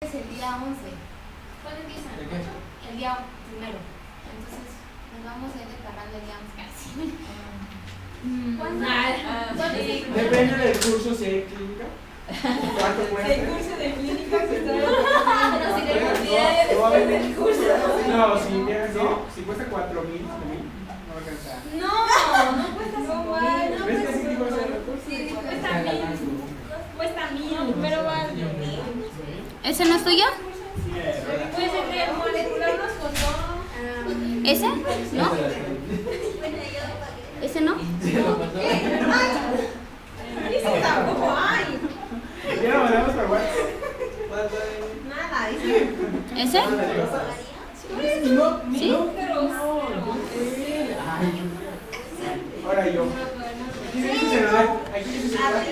Es el día 11. ¿Cuándo empiezan? El día primero. Entonces, nos vamos a ir declarando el día 11 casi. ¿Cuándo? Depende del curso, si hay clínica. ¿Cuánto cuesta? El curso de clínica que está el curso. No, si cuesta 4,000, no va a alcanzar. No cuesta No, ¿Ves que así dijo ese recurso? cuesta 1,000. Cuesta 1,000, pero vale. ¿Ese no es tuyo? Puedes ser molecular nos costó. ¿Ese? ¿No? ¿Ese no? Ese tampoco hay. Ya lo mandamos por WhatsApp. Nada, dice. ¿Ese? No, ¿Sí? ahora yo. Aquí dice su celular. Aquí dice su celular.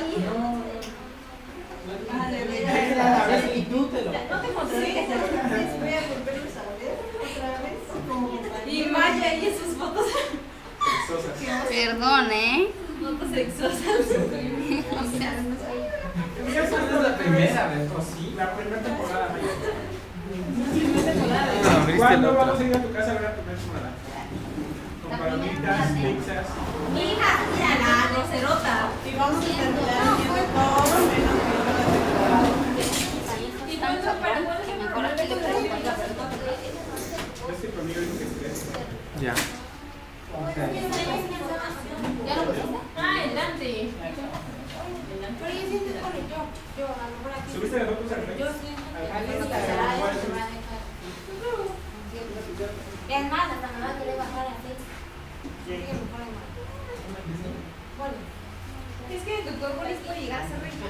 Y tú te lo. No te contradigas. Voy a volverlos a ver otra vez. Y Maya y sus fotos. Perdón, Fotos sexosas. Esa es la primera vez, ¿o sí? La primera temporada. ¿Cuándo vamos a ir a tu casa a ver la primera temporada? Con palomitas, pizzas. Mija, mira la groserota. Y vamos a terminar viendo todo menos ¿y cuánto para cuándo se Mejor aquí le pregunto. Es que conmigo dijo que 3. Ya. ¿Ya lo pusiste? el Dante. Pero yo siento que yo, a lo mejor aquí. ¿Subiste las fotos al Facebook? Yo sí. Es más, hasta me va a querer bajar así. Bueno. Es que el doctor Boris puede llegar a ser rico.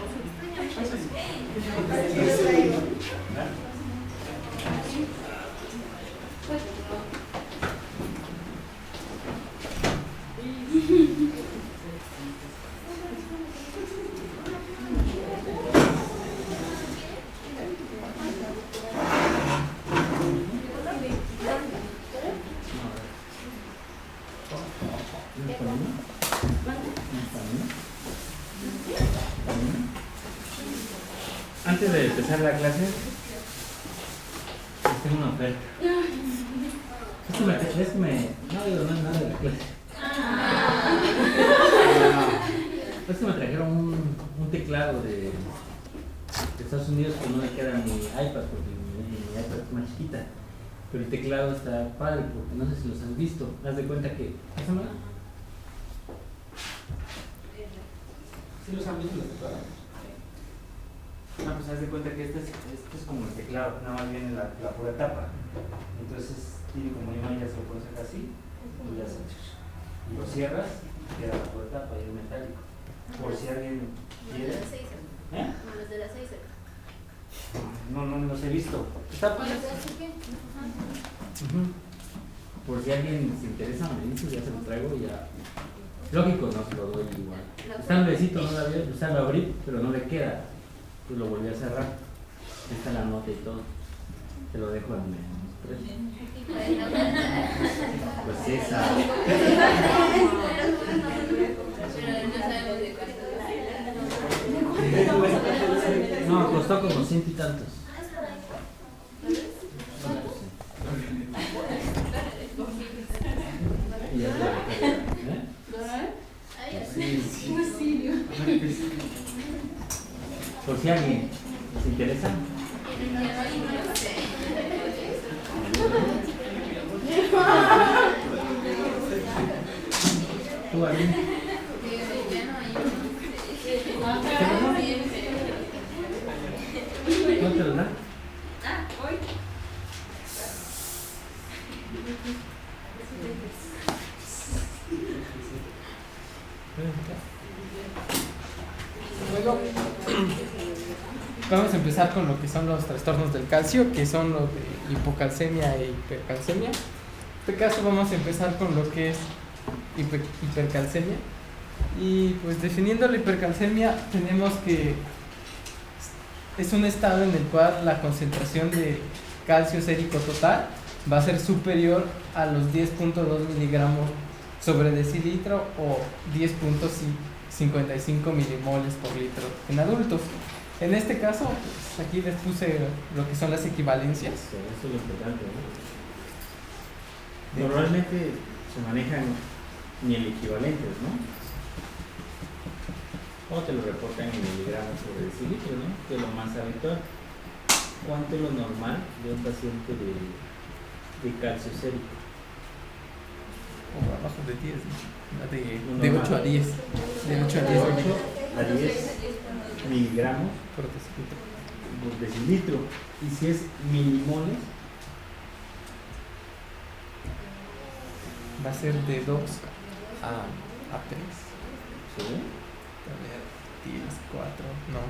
Antes de empezar la clase, les tengo una oferta. No digo nada de la clase. Es que me trajeron un teclado de Estados Unidos que no le queda mi iPad porque mi iPad es más chiquita. Pero el teclado está padre porque no sé si los has visto. Haz de cuenta que. Pásamela. ¿Sí los han visto los teclados? No, pues haz de cuenta que este es como el teclado, nada más viene la pura tapa. Entonces tiene como imán, ya se lo puedes sacar así, y ya se y lo cierras, queda la pura tapa y es metálico. Por si alguien quiere. ¿Eh? Los de las 6. No los he visto. Está padre. Por si alguien se interesa, me dice, ya se lo traigo y ya. Lógico, no se lo doy igual. Está nuevecito, no lo había, o sea, lo abrí, pero no le queda. Pues lo volví a cerrar. Está la nota y todo. Te lo dejo en menos 3. Pues esa. No, costó como 100 y tantos. Y ya se lo dejé. Por si alguien se interesa. ¿Tú, alguien? ¿No te lo dan? Hoy. Vamos a empezar con lo que son los trastornos del calcio, que son los de hipocalcemia e hipercalcemia. En este caso vamos a empezar con lo que es hipercalcemia. Y pues definiendo la hipercalcemia tenemos que es un estado en el cual la concentración de calcio sérico total va a ser superior a los 10.2 miligramos sobre decilitro o 10.55 milimoles por litro en adultos. En este caso, pues, aquí les puse lo que son las equivalencias. Eso es lo importante, ¿no? Normalmente se manejan ni equivalentes, ¿no? O te lo reportan en miligramos sobre decilitro, ¿no? Que es lo más habitual. ¿Cuánto es lo normal de un paciente de calcio sérico? O abajo de 10, ¿no? De Normal. 8 a 10. De 8 a De 10 8 a 10 miligramos por decilitro. por decilitro. Y si es milimoles, Va a ser de 2 a 3. ¿sí? A ver, 10, 4, no.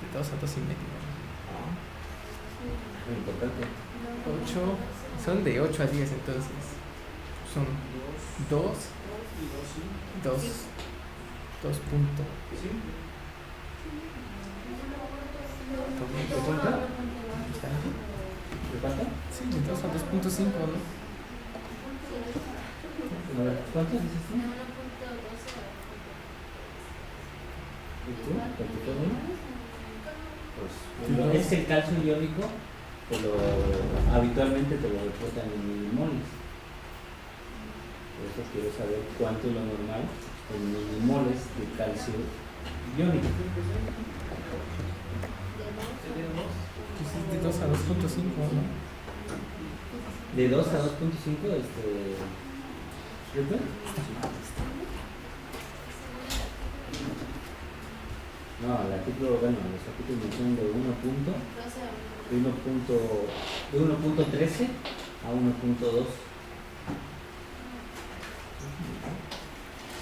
De 2 a 2 y medio. Ah, muy importante. 8, son de 8 a 10 entonces. Son 2, 2 puntos. ¿De cuánto? ¿De cuánto? Sí, de 2 a 2.5, ¿no? A ver, ¿cuánto dices tú? ¿Y tú? ¿Cuánto uno? Pues es que el calcio iónico habitualmente te lo reportan en milimoles. Por eso quiero saber cuánto es lo normal en milimoles de calcio iónico. Pues es de 2 a 2.5, ¿no? De 2 a 2.5, ¿cierto? No, el artículo, bueno, los artículos mencionan de 1.13 a 1.2.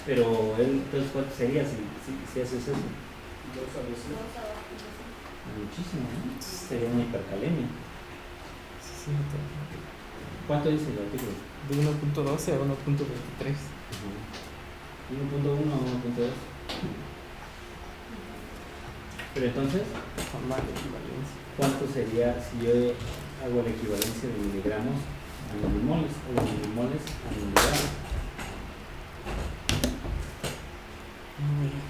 Pero él, entonces, ¿cuánto sería si haces eso? Muchísimo, ¿no? Sería una hipercalemia. Sí, ¿Cuánto dice el artículo? de 1.12 a 1.23. 1.1 a 1.2. Pero entonces, Forma de equivalencia. ¿cuánto sería si yo hago la equivalencia de miligramos a milimoles o de milimoles a miligramos? Muy bien.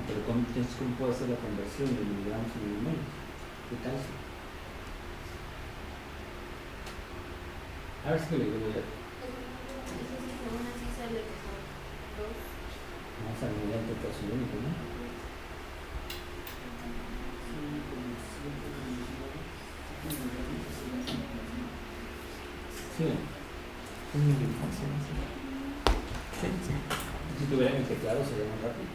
Pero ¿cómo puedo hacer la conversión de miligramos a milimoles de calcio? A ver si me lo digo ya. Vamos a mirar el calcio iónico, ¿no? Sí. Muy bien, fácil, sí. Sí. Si tuvieran el teclado sería más rápido.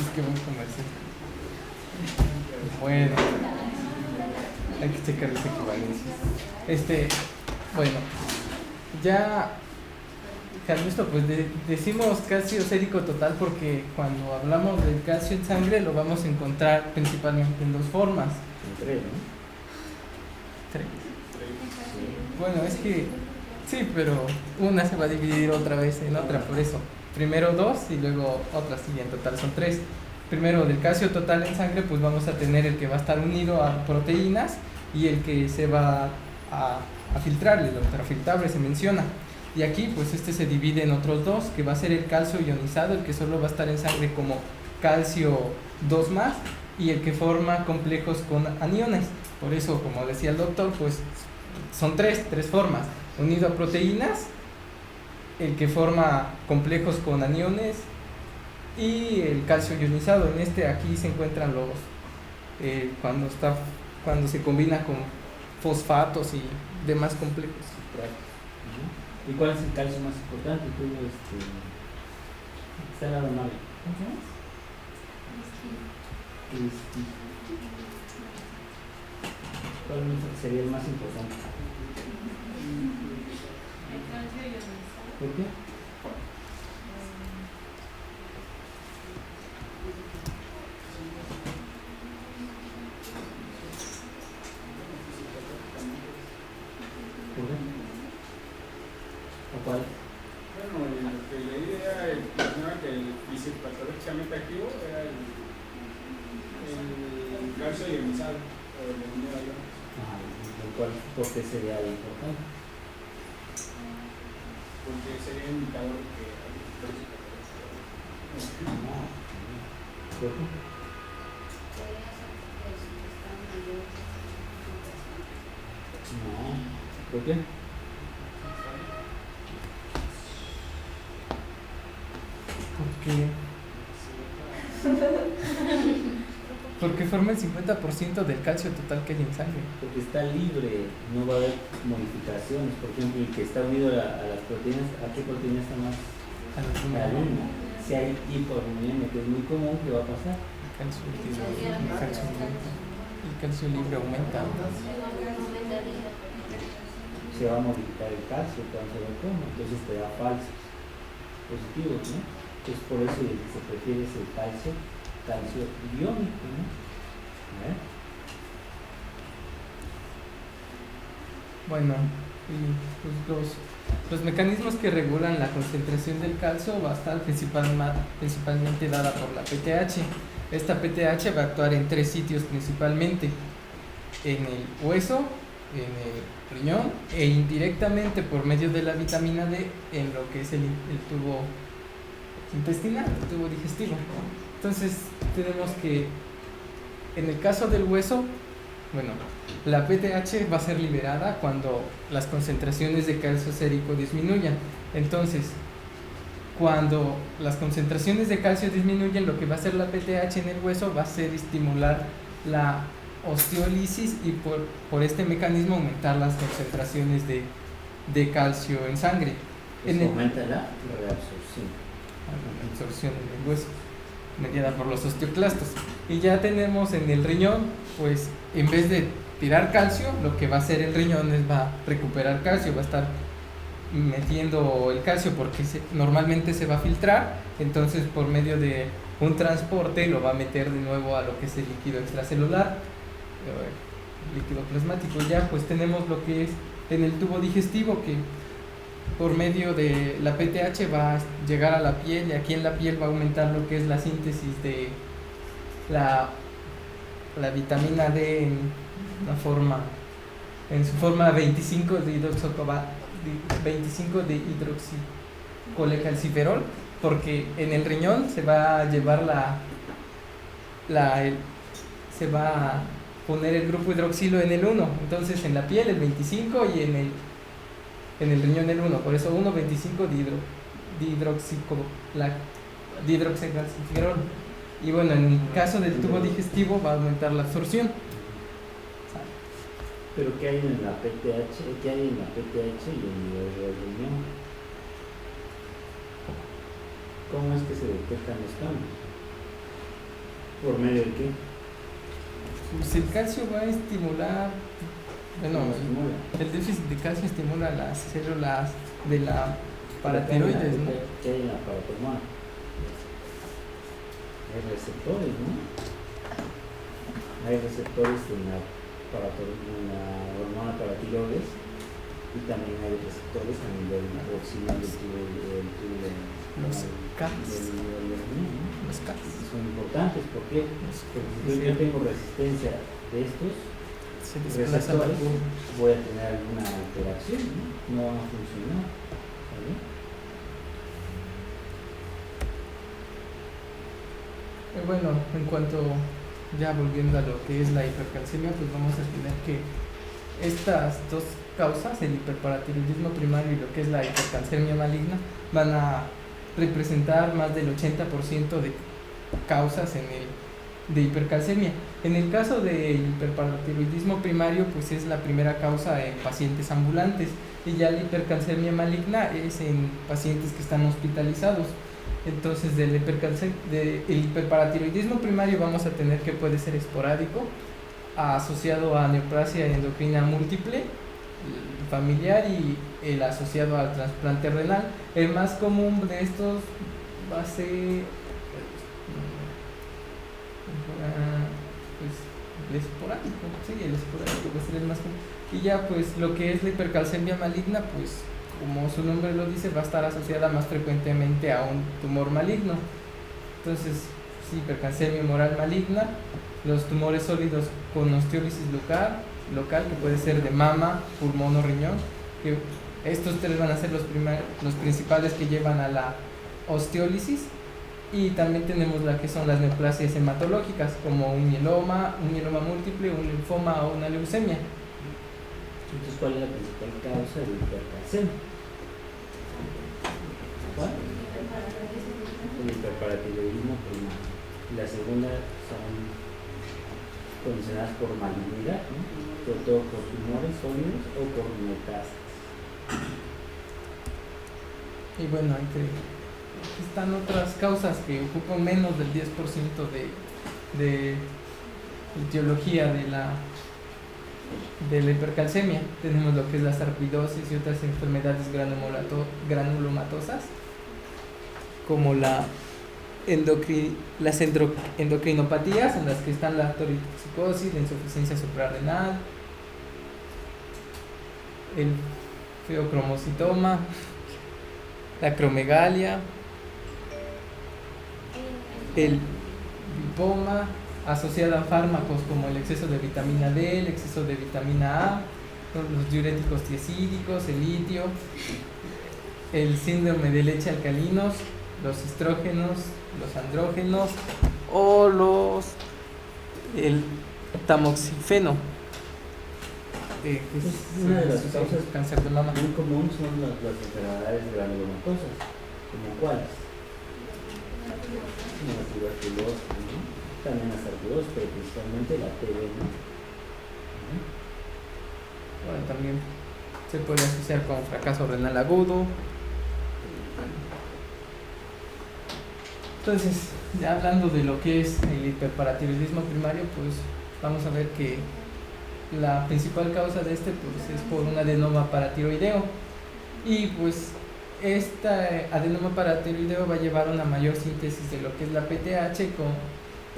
Es que muy comercial. Bueno, hay que checar las equivalencias. Bueno, ya, Carlisto, pues decimos calcio sérico total porque cuando hablamos del calcio en sangre lo vamos a encontrar principalmente en dos formas. En 3, ¿no? 3. Bueno, es que sí, pero una se va a dividir otra vez en otra, por eso. Primero 2 y luego otra, sí, en total son 3. Primero, del calcio total en sangre, pues vamos a tener el que va a estar unido a proteínas y el que se va a filtrar, el ultrafiltrable se menciona. Y aquí, pues este se divide en otros dos, que va a ser el calcio ionizado, el que solo va a estar en sangre como calcio 2+, y el que forma complejos con aniones. Por eso, como decía el doctor, pues son tres formas. Unido a proteínas, el que forma complejos con aniones y el calcio ionizado. En este aquí se encuentran los cuando se combina con fosfatos y demás complejos. ¿Y cuál es el calcio más importante? Tú, está al lado mal. ¿Cuál sería el más importante? ¿Por qué? ¿Por qué? ¿O cuál? patológicamente activo era el calcio ionizado o el mineral. Lo cual, ¿por qué sería importante? Porque sería un indicador que hay ¿Por qué? No, ¿por qué? Porque forma el 50% del calcio total que hay en sangre. Porque está libre, no va a haber modificaciones. Por ejemplo, el que está unido a las proteínas, ¿a qué proteína está más? A los A la luna. Si hay hipoalbuminemia, que es muy común, ¿qué va a pasar? El calcio libre aumenta. Se va a modificar el calcio, cuando se lo coma, entonces te da falsos positivos, ¿no? Entonces por eso se prefiere ese calcio iónico, ¿no? Bueno, y pues los mecanismos que regulan la concentración del calcio va a estar principalmente dada por la PTH. Esta PTH va a actuar en 3 sitios principalmente: en el hueso, en el riñón e indirectamente por medio de la vitamina D en lo que es el tubo intestinal, el tubo digestivo. Entonces tenemos que en el caso del hueso, bueno, la PTH va a ser liberada cuando las concentraciones de calcio sérico disminuyan. Entonces, cuando las concentraciones de calcio disminuyen, lo que va a hacer la PTH en el hueso va a ser estimular la osteólisis y por este mecanismo aumentar las concentraciones de calcio en sangre. Aumenta la reabsorción. La absorción en el hueso, mediada por los osteoclastos. Y ya tenemos en el riñón, pues en vez de tirar calcio, lo que va a hacer el riñón es va a recuperar calcio, va a estar metiendo el calcio porque normalmente se va a filtrar, entonces por medio de un transporte lo va a meter de nuevo a lo que es el líquido extracelular, líquido plasmático. Ya pues tenemos lo que es en el tubo digestivo, que por medio de la PTH va a llegar a la piel, y aquí en la piel va a aumentar lo que es la síntesis de la vitamina D en su forma 25 de hidroxicolecalciferol, porque en el riñón se va a llevar se va a poner el grupo hidroxilo en el 1, entonces en la piel el 25 y en el riñón el 1, por eso 1,25 de hidroxicalciferol. Y bueno, en el caso del tubo digestivo va a aumentar la absorción. Pero ¿qué hay en la PTH? ¿Qué hay en la PTH y en el riñón? ¿Cómo es que se detectan los cambios? ¿Por medio de qué? Pues el calcio va a estimular, bueno, el déficit de calcio estimula las células de la paratiroides, ¿no? ¿Qué hay en la paratormona? Hay receptores, ¿no? Hay receptores en la hormona paratiroides y también hay receptores a nivel proximal del tubo los CAPs. Los CAPs son importantes. ¿Por qué? Porque si yo tengo resistencia de estos receptores, voy a tener alguna alteración, no van a funcionar. ¿Vale? Bueno, en cuanto, ya volviendo a lo que es la hipercalcemia, pues vamos a tener que estas dos causas, el hiperparatiroidismo primario y lo que es la hipercalcemia maligna, van a representar más del 80% de causas de hipercalcemia. En el caso del hiperparatiroidismo primario, pues es la primera causa en pacientes ambulantes, y ya la hipercalcemia maligna es en pacientes que están hospitalizados. Entonces del hiperparatiroidismo primario vamos a tener que puede ser esporádico, asociado a neoplasia endocrina múltiple, familiar, y el asociado al trasplante renal. El más común de estos va a ser el esporádico, sí, el esporádico va a ser el más común. Y ya pues lo que es la hipercalcemia maligna, pues como su nombre lo dice, va a estar asociada más frecuentemente a un tumor maligno. Entonces, sí, hipercalcemia humoral maligna, los tumores sólidos con osteólisis local, que puede ser de mama, pulmón o riñón, que estos tres van a ser los principales que llevan a la osteólisis. Y también tenemos la que son las neoplasias hematológicas, como un mieloma múltiple, un linfoma o una leucemia. Entonces, ¿cuál es la principal causa de hipercalcemia? ¿Cuál? El hiperparatiroidismo primario. Y la segunda son condicionadas por malignidad, ¿no? Sobre todo por tumores sólidos o por metástasis. Y bueno, aquí están otras causas que ocupan menos del 10% de etiología de la hipercalcemia. Tenemos lo que es la sarcoidosis y otras enfermedades granulomatosas, como las endocrinopatías, en las que están la toxicosis, la insuficiencia suprarrenal, el feocromocitoma, la acromegalia, el lipoma, asociada a fármacos como el exceso de vitamina D, el exceso de vitamina A, los diuréticos tiazídicos, el litio, el síndrome de leche alcalinos, los estrógenos, los andrógenos o el tamoxifeno, que es Una de las causas cáncer de mama. muy común son las enfermedades granulomatosas, como cuáles, como la tuberculosis, ¿no? También la sarcoidosis, pero principalmente la TB, ¿no? Bueno, también se puede asociar con fracaso renal agudo. Entonces, ya hablando de lo que es el hiperparatiroidismo primario, pues vamos a ver que la principal causa de pues, es por un adenoma paratiroideo. Y pues este adenoma paratiroideo va a llevar a una mayor síntesis de lo que es la PTH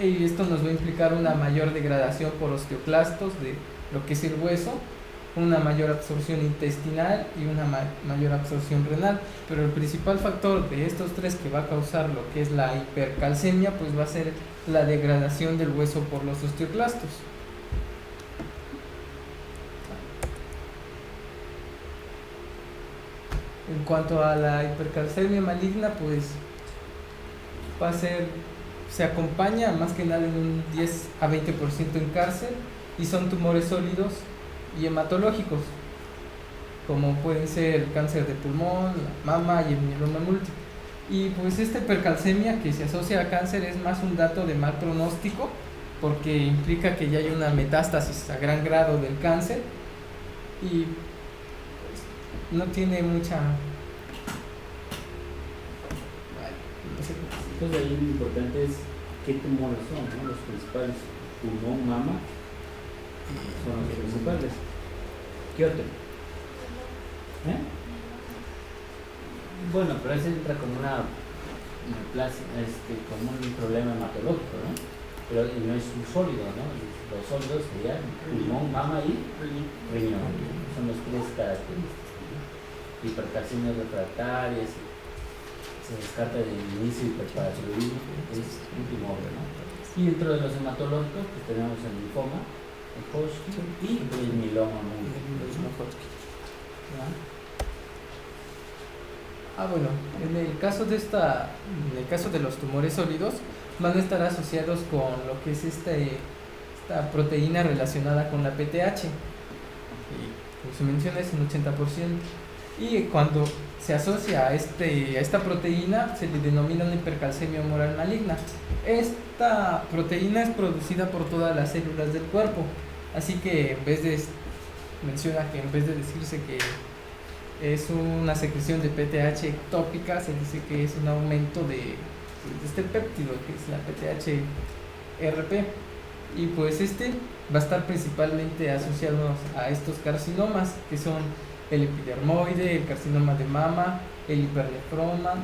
y esto nos va a implicar una mayor degradación por osteoclastos de lo que es el hueso, una mayor absorción intestinal y una mayor absorción renal. Pero el principal factor de estos tres que va a causar lo que es la hipercalcemia pues va a ser la degradación del hueso por los osteoclastos. En cuanto a la hipercalcemia maligna, pues se acompaña más que nada en un 10 a 20% en cáncer y son tumores sólidos y hematológicos, como pueden ser el cáncer de pulmón, la mama y el mieloma múltiple. Y pues esta hipercalcemia que se asocia a cáncer es más un dato de mal pronóstico, porque implica que ya hay una metástasis a gran grado del cáncer y no tiene mucha... Entonces ahí lo importante es qué tumores son, ¿no? Los principales, pulmón, mama, son los principales. ¿Qué otro? Bueno, pero ese entra como una como un problema hematológico, ¿no? Pero no es un sólido, ¿no? Los sólidos serían pulmón, mama y riñón. Son los tres características. Hipercalcemias refractarias, se descarta de inicio hiperparatiroidismo, es un tumor, ¿no? Y dentro de los hematológicos pues tenemos el linfoma, el Hodgkin y el mieloma múltiple. Bueno, en el caso de los tumores sólidos van a estar asociados con lo que es esta proteína relacionada con la PTH, y como se menciona es un 80%. Y cuando se asocia a esta proteína se le denomina una hipercalcemia humoral maligna. Esta proteína es producida por todas las células del cuerpo, así que menciona que en vez de decirse que es una secreción de PTH ectópica, se dice que es un aumento de este péptido que es la PTH-RP. Y pues va a estar principalmente asociado a estos carcinomas, que son el epidermoide, el carcinoma de mama, el hipernefroma,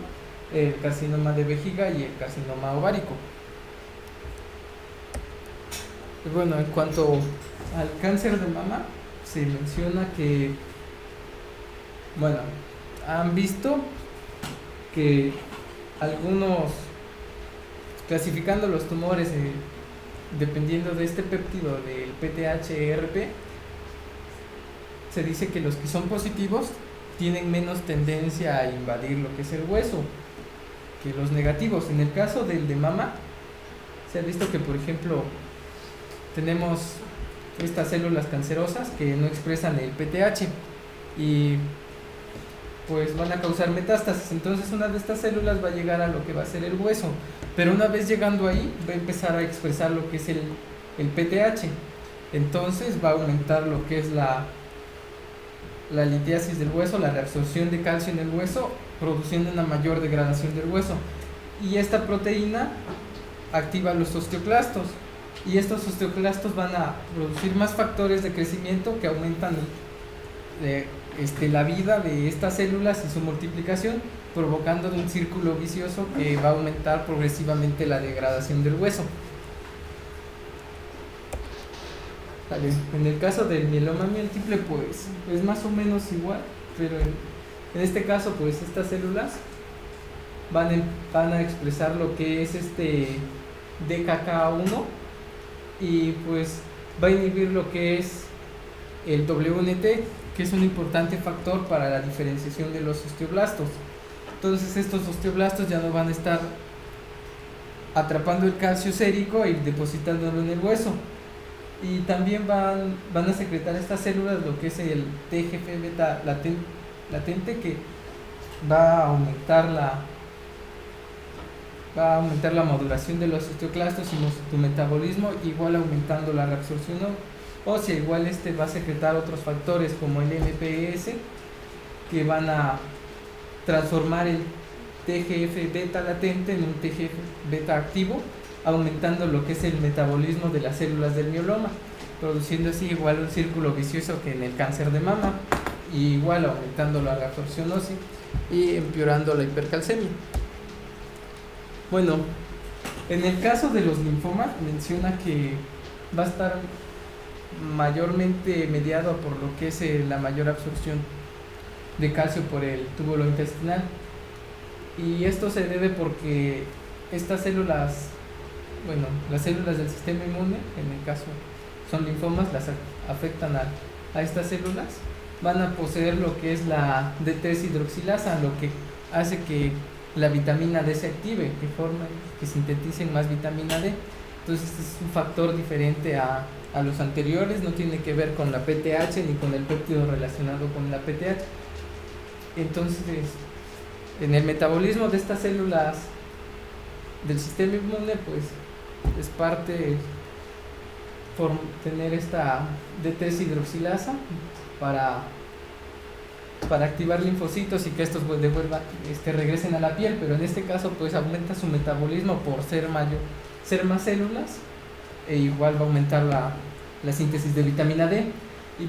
el carcinoma de vejiga y el carcinoma ovárico. Y bueno, en cuanto al cáncer de mama, se menciona que, bueno, han visto que algunos clasificando los tumores dependiendo de este péptido del PTH-ERP, se dice que los que son positivos tienen menos tendencia a invadir lo que es el hueso que los negativos. En el caso del de mama, se ha visto que, por ejemplo, tenemos estas células cancerosas que no expresan el PTH y pues van a causar metástasis. Entonces una de estas células va a llegar a lo que va a ser el hueso, pero una vez llegando ahí va a empezar a expresar lo que es el PTH. Entonces va a aumentar lo que es la litiasis del hueso, la reabsorción de calcio en el hueso, produciendo una mayor degradación del hueso. Y esta proteína activa los osteoclastos, y estos osteoclastos van a producir más factores de crecimiento que aumentan la vida de estas células y su multiplicación, provocando un círculo vicioso que va a aumentar progresivamente la degradación del hueso. Vale. En el caso del mieloma múltiple, pues es más o menos igual, pero en este caso, pues estas células van a expresar lo que es DKK1, y pues va a inhibir lo que es el WNT, que es un importante factor para la diferenciación de los osteoblastos. Entonces estos osteoblastos ya no van a estar atrapando el calcio sérico y depositándolo en el hueso, y también van a secretar estas células lo que es el TGF-beta latente, que va a aumentar la modulación de los osteoclastos y su metabolismo, igual aumentando la reabsorción ósea. Igual va a secretar otros factores como el MPS, que van a transformar el TGF-beta latente en un TGF-beta activo, aumentando lo que es el metabolismo de las células del mieloma, produciendo así igual un círculo vicioso que en el cáncer de mama, y igual aumentando la reabsorción ósea y empeorando la hipercalcemia. Bueno, en el caso de los linfomas menciona que va a estar mayormente mediado por lo que es la mayor absorción de calcio por el túbulo intestinal, y esto se debe porque estas células, las células del sistema inmune, en el caso son linfomas, las afectan a estas células, van a poseer lo que es la D3-hidroxilasa, lo que hace que la vitamina D se active, que sinteticen más vitamina D. Entonces este es un factor diferente a los anteriores, no tiene que ver con la PTH ni con el péptido relacionado con la PTH. Entonces, en el metabolismo de estas células del sistema inmune, pues es parte tener esta D3-hidroxilasa para activar linfocitos y que estos regresen a la piel, pero en este caso pues aumenta su metabolismo por ser más células, e igual va a aumentar la síntesis de vitamina D,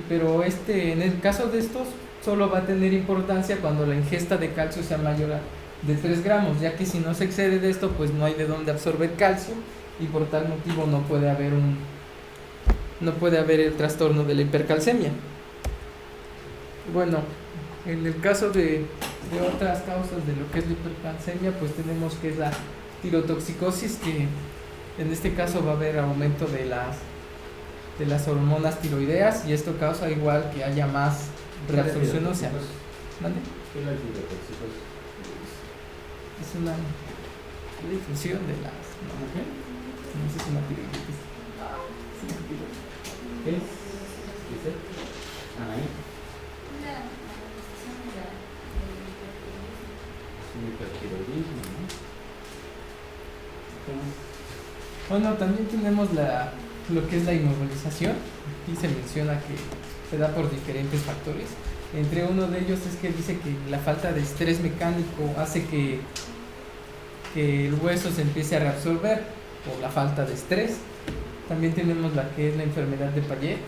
pero en el caso de estos solo va a tener importancia cuando la ingesta de calcio sea mayor a de 3 gramos, ya que si no se excede de esto pues no hay de dónde absorber calcio, y por tal motivo no puede haber el trastorno de la hipercalcemia. Bueno, en el caso de otras causas de lo que es la hipercalcemia, pues tenemos que es la tirotoxicosis, que en este caso va a haber aumento de las hormonas tiroideas, y esto causa igual que haya más reabsorción ósea. ¿Vale? ¿Qué es la tirotoxicosis? Es una difusión de las... No sé si es una tiroiditis. ¿Qué es? ¿Qué es? Ahí. Es un hipertiroidismo, ¿no? Bueno, también tenemos lo que es la inmovilización. Aquí se menciona que se da por diferentes factores. Entre uno de ellos es que dice que la falta de estrés mecánico hace que el hueso se empiece a reabsorber por la falta de estrés. También tenemos la que es la enfermedad de Payet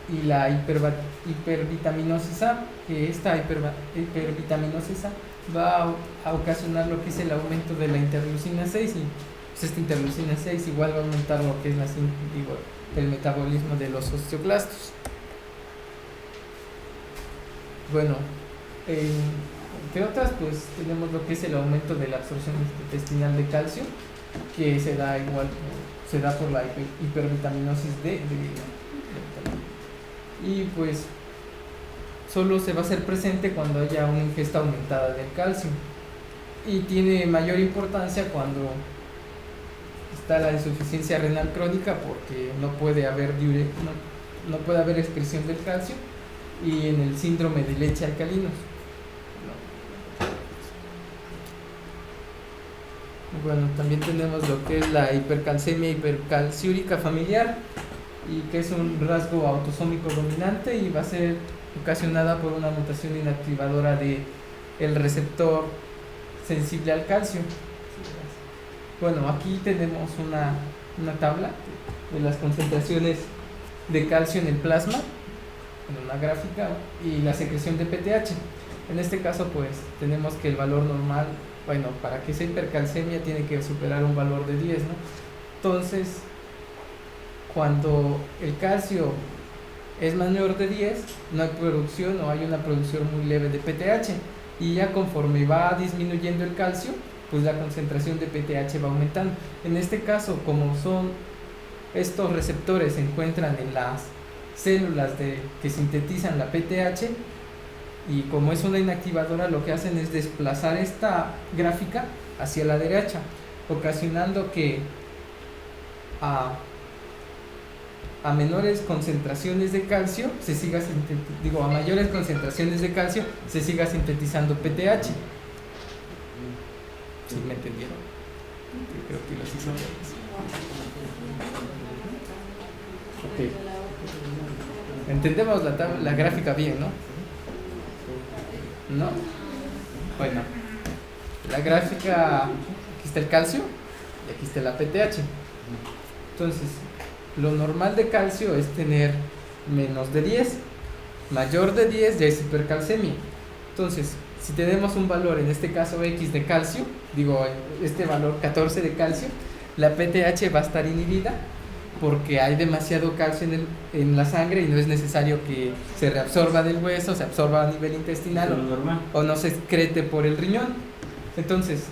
y la hipervitaminosis A, que esta hipervitaminosis A va a ocasionar lo que es el aumento de la interleucina 6, y pues esta interleucina 6 igual va a aumentar lo que es el metabolismo de los osteoclastos. Bueno, entre otras, pues tenemos lo que es el aumento de la absorción intestinal de calcio, que se da igual, se da por la hipervitaminosis D. Y pues solo se va a hacer presente cuando haya una ingesta aumentada del calcio. Y tiene mayor importancia cuando está la insuficiencia renal crónica, porque no puede haber no puede haber excreción del calcio, y en el síndrome de leche alcalinos. Bueno, también tenemos lo que es la hipercalcemia hipercalciúrica familiar, y que es un rasgo autosómico dominante y va a ser ocasionada por una mutación inactivadora de el receptor sensible al calcio. Bueno, aquí tenemos una tabla de las concentraciones de calcio en el plasma, en una gráfica, y la secreción de PTH. En este caso, pues tenemos que el valor normal, bueno, para que sea hipercalcemia tiene que superar un valor de 10, ¿no? Entonces, cuando el calcio es mayor de 10, no hay producción o hay una producción muy leve de PTH, y ya conforme va disminuyendo el calcio, pues la concentración de PTH va aumentando. En este caso, como estos receptores se encuentran en las células que sintetizan la PTH, y como es una inactivadora, lo que hacen es desplazar esta gráfica hacia la derecha, ocasionando que a menores concentraciones de calcio a mayores concentraciones de calcio se siga sintetizando PTH. ¿Sí me entendieron? Yo creo que los hizo bien. Ok. Entendemos la gráfica bien, ¿no? ¿No? Bueno, la gráfica, aquí está el calcio y aquí está la PTH. Entonces, lo normal de calcio es tener menos de 10, mayor de 10 ya es hipercalcemia. Entonces, si tenemos un valor, en este caso X de calcio, este valor 14 de calcio, la PTH va a estar inhibida porque hay demasiado calcio en la sangre y no es necesario que se reabsorba del hueso, se absorba a nivel intestinal o no se excrete por el riñón. Entonces,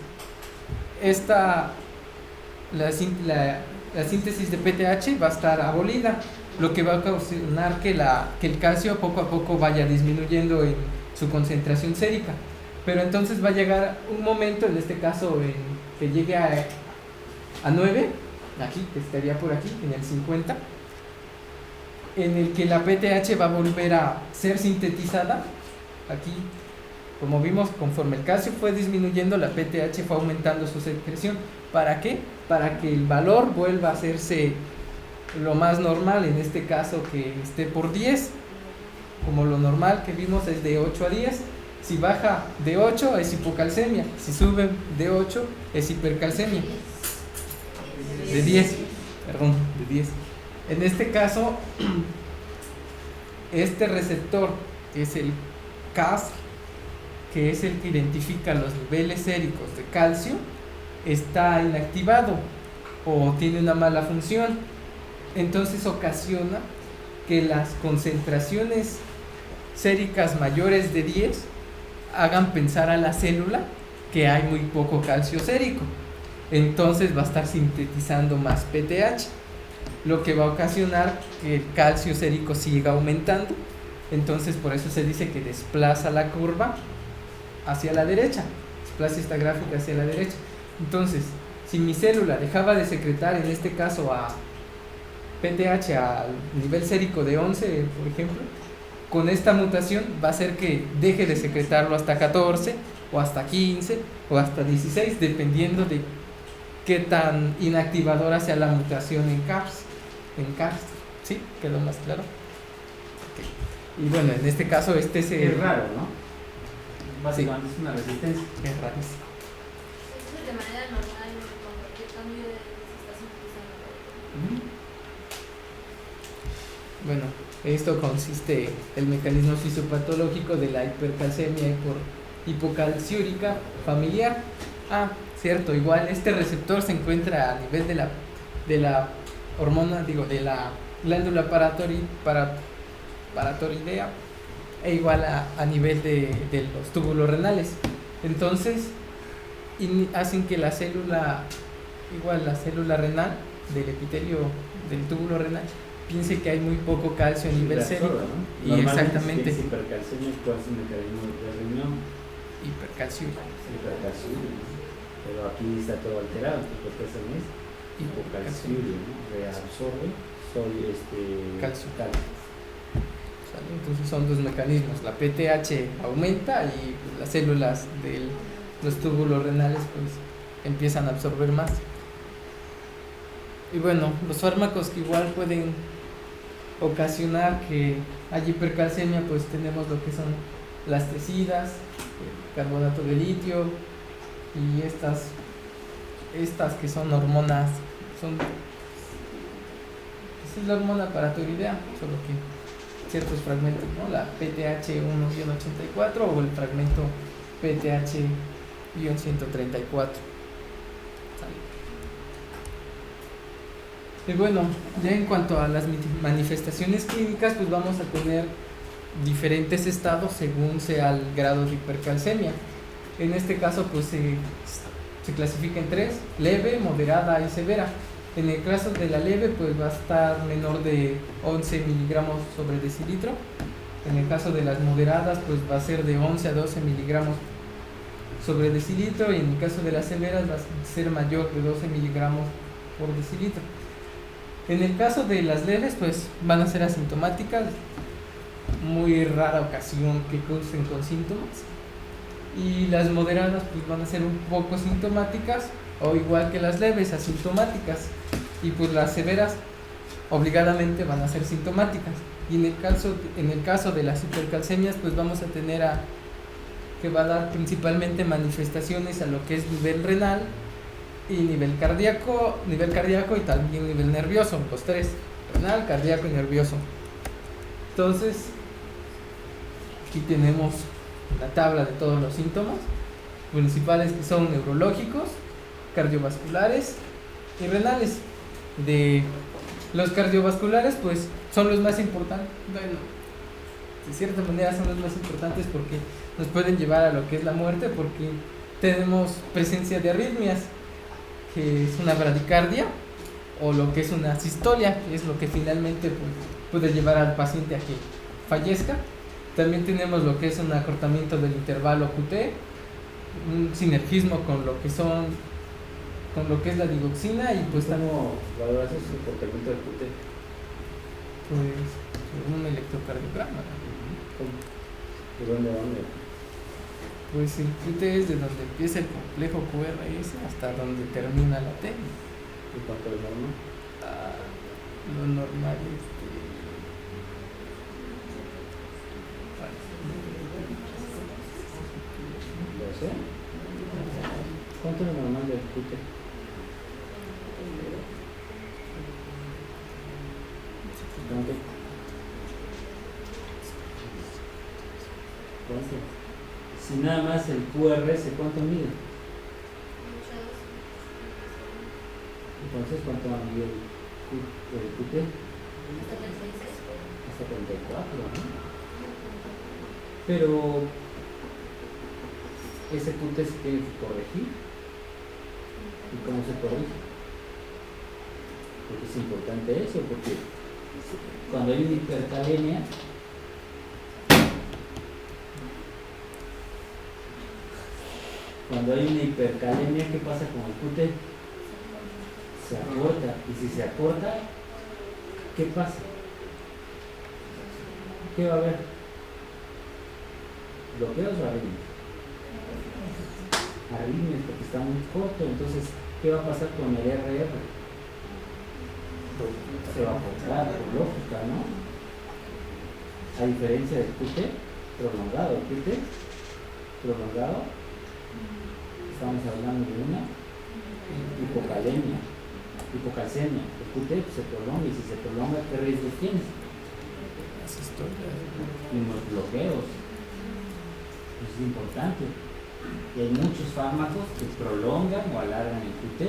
la síntesis de PTH va a estar abolida, lo que va a ocasionar que el calcio poco a poco vaya disminuyendo en su concentración sérica. Pero entonces va a llegar un momento, en este caso, que llegue a 9, aquí, que estaría por aquí, en el 50, en el que la PTH va a volver a ser sintetizada. Aquí, como vimos, conforme el calcio fue disminuyendo, la PTH fue aumentando su secreción. ¿Para qué? Para que el valor vuelva a hacerse lo más normal, en este caso que esté por 10, como lo normal que vimos es de 8 a 10. Si baja de 8 es hipocalcemia, si sube de 8 es hipercalcemia. De 10. En este caso, este receptor, que es el Cas, que es el que identifica los niveles séricos de calcio, está inactivado o tiene una mala función. Entonces ocasiona que las concentraciones séricas mayores de 10 hagan pensar a la célula que hay muy poco calcio sérico. Entonces va a estar sintetizando más PTH, lo que va a ocasionar que el calcio sérico siga aumentando. Entonces por eso se dice que desplaza la curva hacia la derecha, desplaza esta gráfica hacia la derecha. Entonces, si mi célula dejaba de secretar, en este caso a PTH al nivel sérico de 11, por ejemplo, con esta mutación va a hacer que deje de secretarlo hasta 14 o hasta 15 o hasta 16, dependiendo de qué tan inactivadora sea la mutación en CARS. ¿Sí? ¿Quedó más claro? Okay. Y bueno, en este caso es raro, ¿no? Básicamente sí. Es una resistencia. Es rarísimo. Entonces, de manera normal, con cualquier cambio se está sintetizando. Bueno, esto consiste el mecanismo fisiopatológico de la hipercalcemia hipocalciúrica familiar. Cierto, igual este receptor se encuentra a nivel de la hormona, de la glándula paratoridea, e igual a nivel de los túbulos renales. Entonces hacen que la célula renal del epitelio del túbulo renal piense que hay muy poco calcio a nivel sérico. ¿no? Y exactamente. Si tienes hipercalcemia, ¿cuál es el mecanismo de riñón? Hipercalciuria. Hipercalciuria, ¿no? Pero aquí está todo alterado, porque lo que hacen es hipocalciuria, ¿no? Reabsorbe calcio. ¿Sale? Entonces son dos mecanismos, la PTH aumenta y las células de los túbulos renales pues empiezan a absorber más. Y bueno, los fármacos que igual pueden ocasionar que haya hipercalcemia, pues tenemos lo que son las tecidas, carbonato de litio y estas que son hormonas, es la hormona paratiroidea, solo que ciertos fragmentos, ¿no? La PTH1-84 o el fragmento PTH-134. Y bueno, ya en cuanto a las manifestaciones clínicas, pues vamos a tener diferentes estados según sea el grado de hipercalcemia. En este caso, pues se clasifica en tres: leve, moderada y severa. En el caso de la leve, pues va a estar menor de 11 miligramos sobre decilitro. En el caso de las moderadas, pues va a ser de 11 a 12 miligramos sobre decilitro. Y en el caso de las severas va a ser mayor de 12 miligramos por decilitro. En el caso de las leves, pues van a ser asintomáticas, muy rara ocasión que cursen con síntomas. Y las moderadas pues van a ser un poco sintomáticas, o igual que las leves, asintomáticas. Y pues las severas obligadamente van a ser sintomáticas. Y en el caso de las hipercalcemias, pues vamos a tener que va a dar principalmente manifestaciones a lo que es nivel renal y nivel cardíaco y también nivel nervioso, los tres: renal, cardíaco y nervioso. Entonces, aquí tenemos la tabla de todos los síntomas principales, que son neurológicos, cardiovasculares y renales. De los cardiovasculares, pues son los más importantes. Bueno, de cierta manera son los más importantes porque nos pueden llevar a lo que es la muerte, porque tenemos presencia de arritmias, que es una bradicardia, o lo que es una sistolia, que es lo que finalmente puede llevar al paciente a que fallezca. También tenemos lo que es un acortamiento del intervalo QT, un sinergismo con lo que es la digoxina, y pues ¿cómo valoras el comportamiento del QT? pues un electrocardiograma. ¿De dónde a dónde? Pues el QT es de donde empieza el complejo QRS hasta donde termina la T. ¿Y cuánto es normal? Lo normal ¿Lo sé? ¿Cuánto es lo normal del QT? ¿Cuánto? Si nada más el QRS, ¿cuánto mide? Entonces, ¿cuánto va a medir el QT? Hasta 34, ¿no? Pero ese QT se tiene que corregir. ¿Y cómo se corrige? Porque es importante eso, porque cuando hay una hipercalemia, ¿qué pasa con el QT? Se acorta. Y si se acorta, ¿qué pasa? ¿Qué va a haber? ¿Bloqueos o arritmias? Arritmias, porque está muy corto. Entonces, ¿qué va a pasar con el RR? Se va a acortar, por lógica, ¿no? A diferencia del QT prolongado. El QT prolongado, estamos hablando de una hipocalcemia. El QT se prolonga, y si se prolonga, ¿qué riesgos tienes? Y los bloqueos. Eso es importante. Y hay muchos fármacos que prolongan o alargan el QT.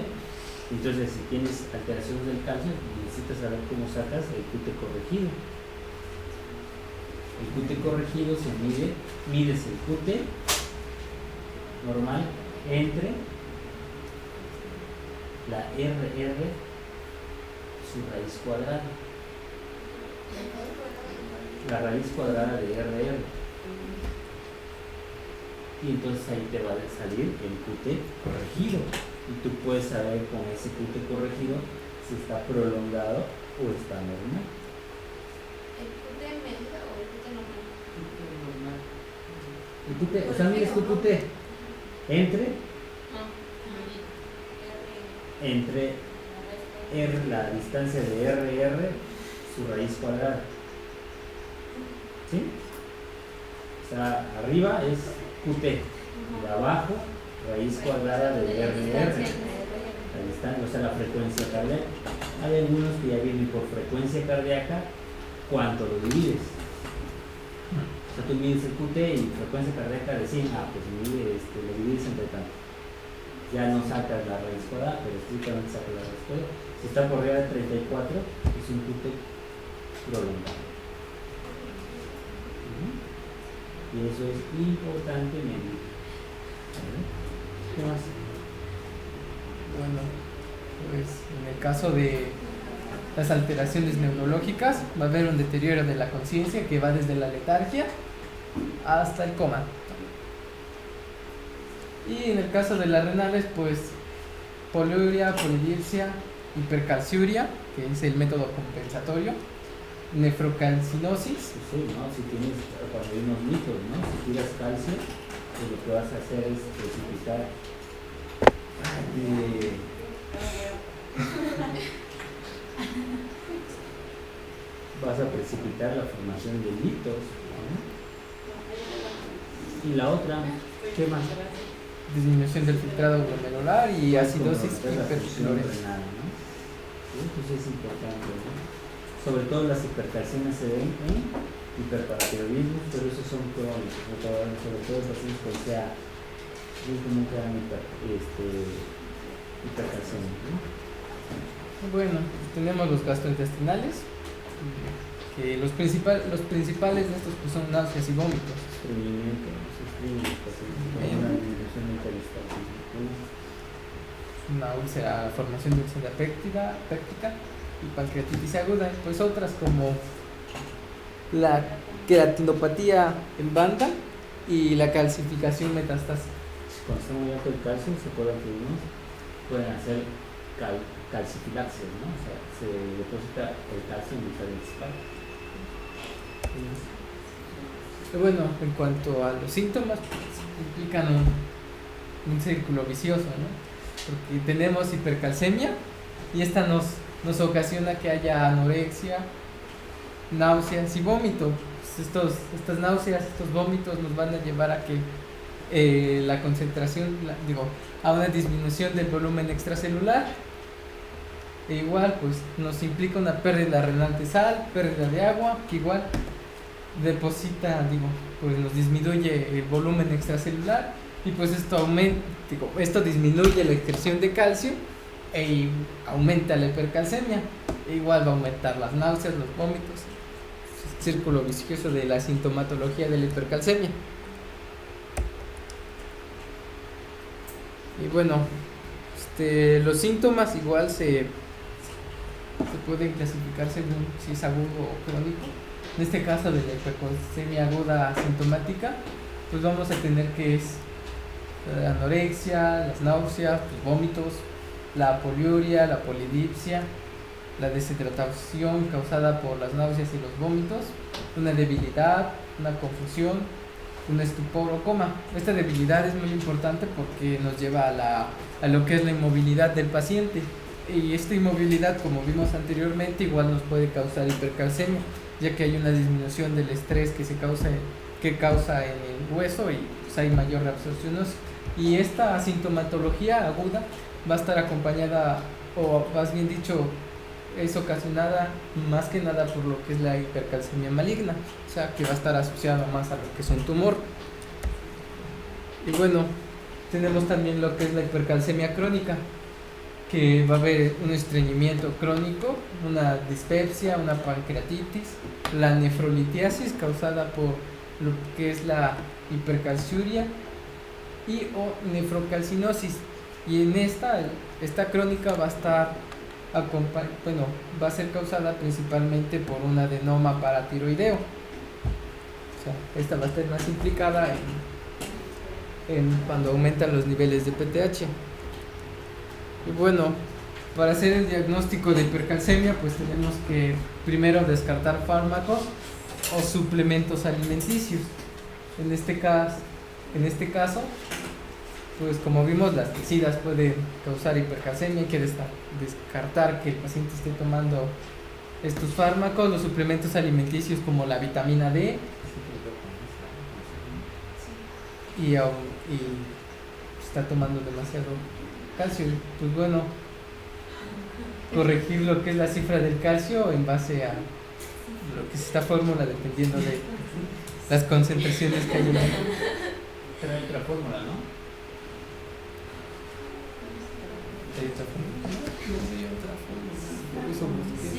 Entonces, si tienes alteraciones del calcio, necesitas saber cómo sacas el QT corregido. El QT corregido se mides el QT normal entre la RR su raíz cuadrada. La raíz cuadrada de RR. Y entonces ahí te va a salir el QT corregido. Y tú puedes saber con ese QT corregido si está prolongado o está normal. ¿El QT medido o el QT normal? El QT, o sea, mides tu QT entre R, la distancia de RR, su raíz cuadrada. ¿Sí? O sea, arriba es QT, y abajo raíz cuadrada de RR. La distancia, o sea, la frecuencia cardíaca. Hay algunos que ya vienen por frecuencia cardíaca, ¿cuánto lo divides? O sea, tú mides el QT y frecuencia cardíaca de 100, pues lo divides entre tanto. Ya no sacas la raíz cuadrada, pero estrictamente sacas la raíz cuadrada. Si está por arriba de 34, es un QT prolongado. Y eso es importante medir. ¿Qué más? Bueno, pues en el caso de las alteraciones neurológicas va a haber un deterioro de la conciencia que va desde la letargia hasta el coma. Y en el caso de las renales, pues poliuria, polidipsia, hipercalciuria, que es el método compensatorio, nefrocalcinosis. Sí, ¿no? Si tienes, cuando hay unos mitos, ¿no? Si tiras calcio, pues lo que vas a hacer es precipitar vas a precipitar la formación de litos, ¿no? Y la otra, ¿qué más? Disminución del filtrado glomerular y acidosis hiperclorética, ¿no? Eso es importante, ¿no? Sobre todo las hipercalcias se ven en hiperparatiroidismo, pero esos son crónicos, sobre todo los pacientes que sea muy común que hagan hipercalcemia, ¿no? Bueno, tenemos los gastrointestinales, que los principales de estos pues, son náuseas y vómitos. Estreñimiento, una disminución de una úlcera, formación de úlcera péptica y pancreatitis aguda, pues otras como la queratinopatía en banda y la calcificación metastásica. Cuando está muy alto el calcio, se pueden hacer calcifilaxia, ¿no? O sea, se deposita el calcio en diferentes partes. Bueno, en cuanto a los síntomas, pues, implican un círculo vicioso, ¿no? Porque tenemos hipercalcemia y esta nos ocasiona que haya anorexia, náuseas y vómito. Pues estas náuseas, estos vómitos nos van a llevar a que la concentración, a una disminución del volumen extracelular. E igual, pues nos implica una pérdida renal de sal, pérdida de agua, que igual deposita, pues nos disminuye el volumen extracelular y pues esto disminuye la excreción de calcio e aumenta la hipercalcemia. E igual va a aumentar las náuseas, los vómitos, círculo vicioso de la sintomatología de la hipercalcemia. Y bueno, los síntomas igual se pueden clasificar según si es agudo o crónico. En este caso de la hipercalcemia aguda asintomática, pues vamos a tener que es la anorexia, las náuseas, los vómitos, la poliuria, la polidipsia, la deshidratación causada por las náuseas y los vómitos, una debilidad, una confusión, un estupor o coma. Esta debilidad es muy importante porque nos lleva a lo que es la inmovilidad del paciente, y esta inmovilidad, como vimos anteriormente, igual nos puede causar hipercalcemia, ya que hay una disminución del estrés que causa en el hueso y pues hay mayor reabsorción ósea. Y esta sintomatología aguda va a estar acompañada, o más bien dicho, es ocasionada más que nada por lo que es la hipercalcemia maligna, o sea que va a estar asociada más a lo que es un tumor. Y bueno, tenemos también lo que es la hipercalcemia crónica, que va a haber un estreñimiento crónico, una dispepsia, una pancreatitis, la nefrolitiasis causada por lo que es la hipercalciuria y o nefrocalcinosis. Y en esta crónica va a estar va a ser causada principalmente por un adenoma paratiroideo. O sea, esta va a estar más implicada en cuando aumentan los niveles de PTH. Y bueno, para hacer el diagnóstico de hipercalcemia, pues tenemos que primero descartar fármacos o suplementos alimenticios. En este caso, pues como vimos, las tecidas pueden causar hipercalcemia. Hay que descartar que el paciente esté tomando estos fármacos. Los suplementos alimenticios como la vitamina D y está tomando demasiado calcio. Pues bueno, corregir lo que es la cifra del calcio en base a lo que es esta fórmula, dependiendo de las concentraciones que hay en él. Pero hay otra fórmula, ¿no? Hay otra fórmula. No hay otra fórmula. Por eso busqué.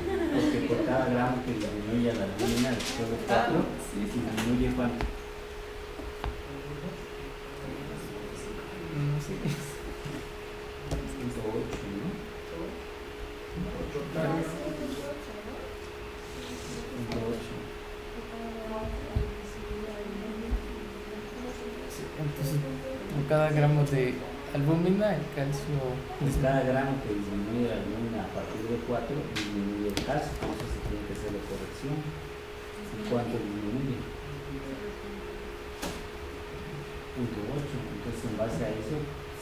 Porque por cada gramo que disminuye la albúmina después de 4, disminuye cuánto. No sé. 108, ¿no? 108. Entonces, por cada gramo de albúmina, el calcio. Pues cada gramo que disminuye la albúmina a partir de 4 disminuye el calcio, entonces se tiene que hacer la corrección. ¿Y cuánto disminuye? 0.8. Entonces en base a eso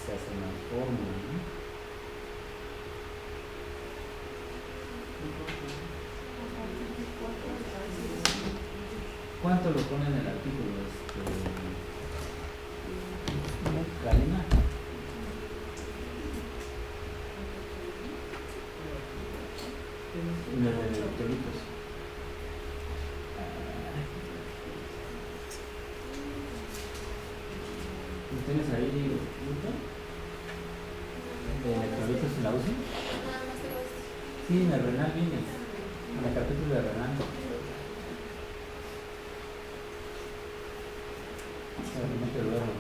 se hace una fórmula, ¿no? ¿Cuánto lo pone en el artículo? Galina. No, electrolitos. ¿Lo tienes ahí, Luta? ¿De electrolitos en la UCI? Sí, en el renal viene. En la carpeta de renal. No te duermo.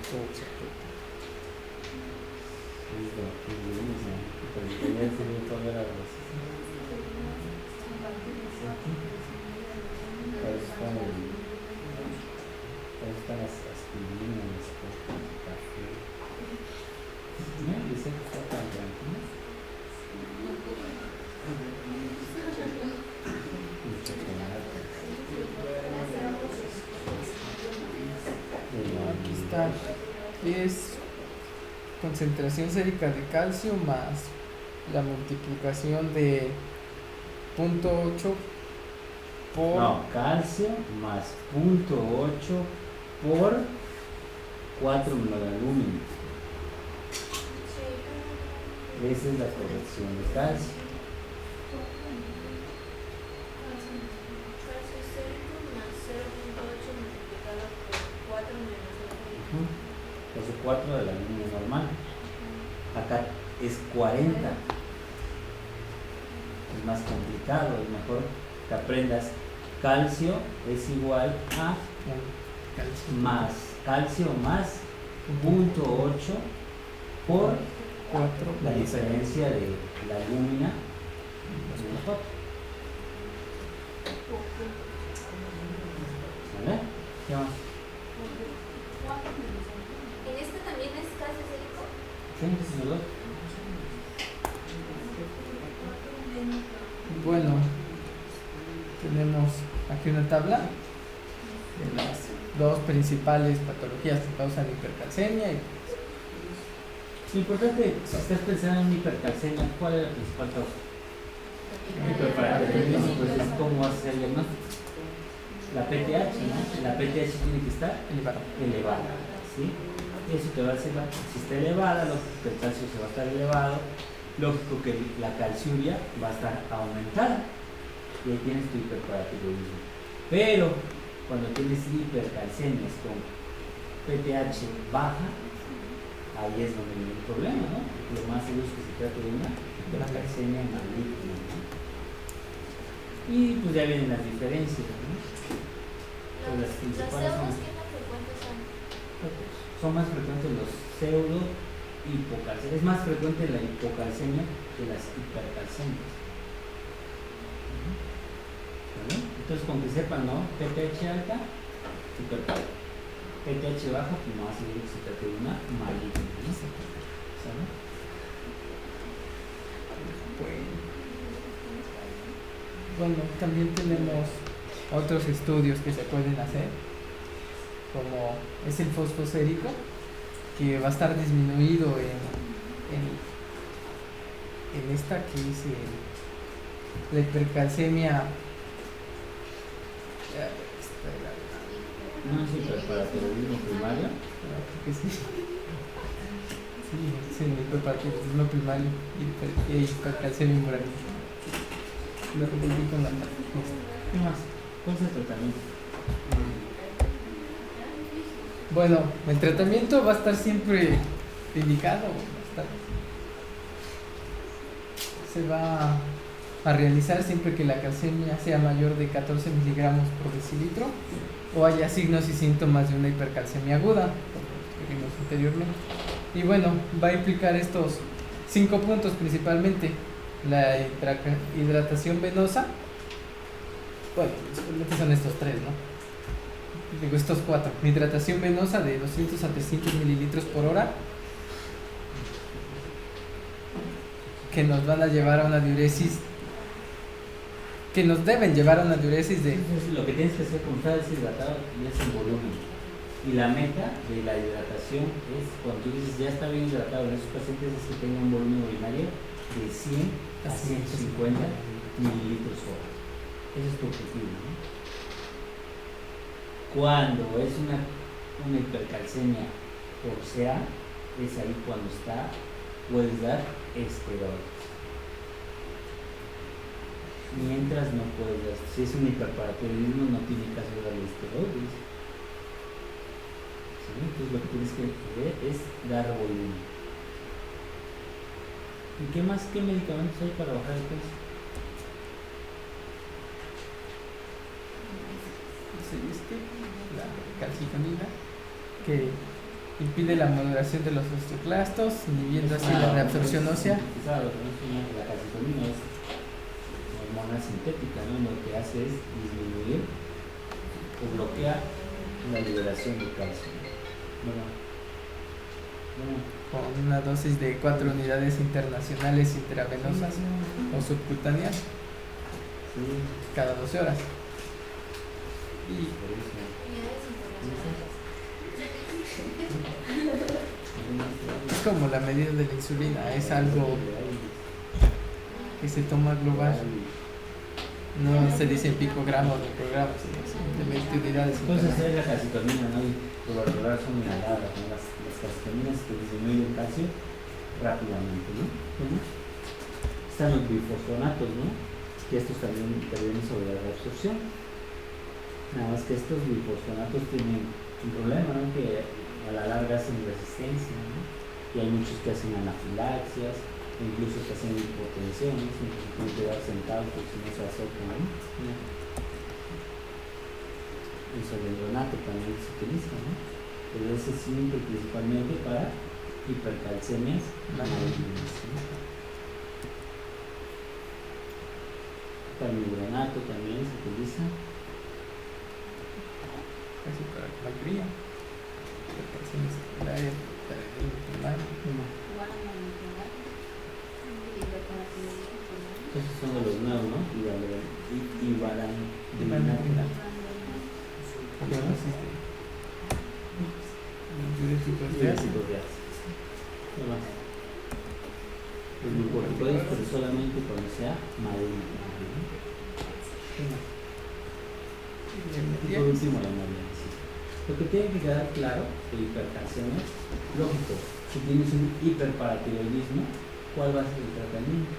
Están las aspirinas, café. Dice que está tan tranquilo. Aquí está. Es concentración sérica de calcio más la multiplicación de 0.8 por... No, calcio más 0.8 por 4 menos de alumina. Esa es la corrección de calcio. Entonces 4 de la línea normal. Acá es 40. Es más complicado, es mejor que aprendas. Calcio es igual a más calcio más 0.8 por 4 la diferencia de la albúmina. ¿Vale? ¿Qué más? ¿En este también es calcio sérico? Sí, sí, ¿verdad? Bueno, tenemos aquí una tabla de las dos principales patologías que causan hipercalcemia. Y lo importante, si estás pensando en hipercalcemia, ¿cuál es la principal causa? Pues es cómo hacer el diagnóstico. La PTH, ¿no? La PTH tiene que estar elevada, ¿sí? Eso te va a decir, si está elevada, lógico que el calcio se va a estar elevado, lógico que la calciuria va a estar aumentada, y ahí tienes tu hiperparatiroidismo. Pero cuando tienes hipercalcemias con PTH baja, ahí es donde viene el problema, ¿no? Porque lo más seguro es que se trate de una hipercalcemia maligna, ¿no? Y pues ya vienen las diferencias, ¿no? Pues las principales ¿Los son, pseudos qué tan frecuentes son? son más frecuentes los pseudo hipocalcemias. Es más frecuente la hipocalcemia que las hipercalcemias. ¿Vale? Entonces, con que sepan, ¿no? PTH alta, hipercal. PTH bajo, pues no va a seguir que se trate de una maligna, ¿no? ¿Sabe? Bueno, también tenemos otros estudios que se pueden hacer, como es el fosfosérico, que va a estar disminuido en esta que es la hipercalcemia. No es hiperparatiroidismo primario. Creo que sí. Sí, el hiperparatiroidismo primario y hipercalcemia moral. Lo repetí con la ¿Qué más? ¿Cuál es el tratamiento? Bueno, el tratamiento va a estar siempre indicado. Se va a realizar siempre que la calcemia sea mayor de 14 miligramos por decilitro o haya signos y síntomas de una hipercalcemia aguda, como vimos anteriormente. Y bueno, va a implicar estos 5 puntos principalmente: la hidratación venosa. Bueno, principalmente son estos 3, ¿no? Digo, estos 4. Hidratación venosa de 200 a 300 mililitros por hora, que nos van a llevar a una diuresis, que nos deben llevar a una diuresis de... Entonces, lo que tienes que hacer con cada deshidratado es el volumen. Y la meta de la hidratación es, cuando tú dices ya está bien hidratado en esos pacientes, es que tenga un volumen urinario de 100 a 150 mililitros hora. Ese es tu objetivo, ¿no? Cuando es una hipercalcemia por CA, es ahí cuando puedes dar esteroides. Mientras no puedes dar, si es un hiperparatiroidismo no tiene caso darle esteroides. ¿Sí? Entonces lo que tienes que ver es dar volumen. ¿Y qué medicamentos hay para bajar el peso? La calcitonina, que impide la modulación de los osteoclastos, inhibiendo así la reabsorción ósea. La calcitonina es hormona sintética, ¿no? Lo que hace es disminuir o bloquear la liberación de calcio. Con una dosis de 4 unidades internacionales intravenosas o subcutáneas cada 12 horas. Y es como la medida de la insulina, es algo que se toma global. No se dice picogramos de programa, sino simplemente unidades. Entonces es la calcitonina, ¿no? Y por lo regular son inhaladas, ¿no? Las calcitoninas que disminuyen el calcio rápidamente, ¿no? Están los bifosfonatos, ¿no? Que estos también intervienen sobre la reabsorción. Nada más que estos bifosfonatos tienen un problema, ¿no? Que a la larga hacen resistencia, ¿no? Y hay muchos que hacen anafilaxias, incluso que hacen hipotensión, ¿no? Incluso pueden quedar sentados porque si no se azotan, ¿no? El soldendronato también se utiliza, ¿no? Pero ese sirve principalmente para hipercalcemias malignas, ¿no? Palmidronato también se utiliza. Casi para la mayoría. Hipercalcemia secundaria, Esos son de los nuevos, ¿no? Los glucocorticoides, pero solamente cuando sea maligno. Y por último, la malicia. Lo que tiene que quedar claro de hipercalcemia, lógico, si tienes un hiperparatiroidismo, ¿cuál va a ser el tratamiento?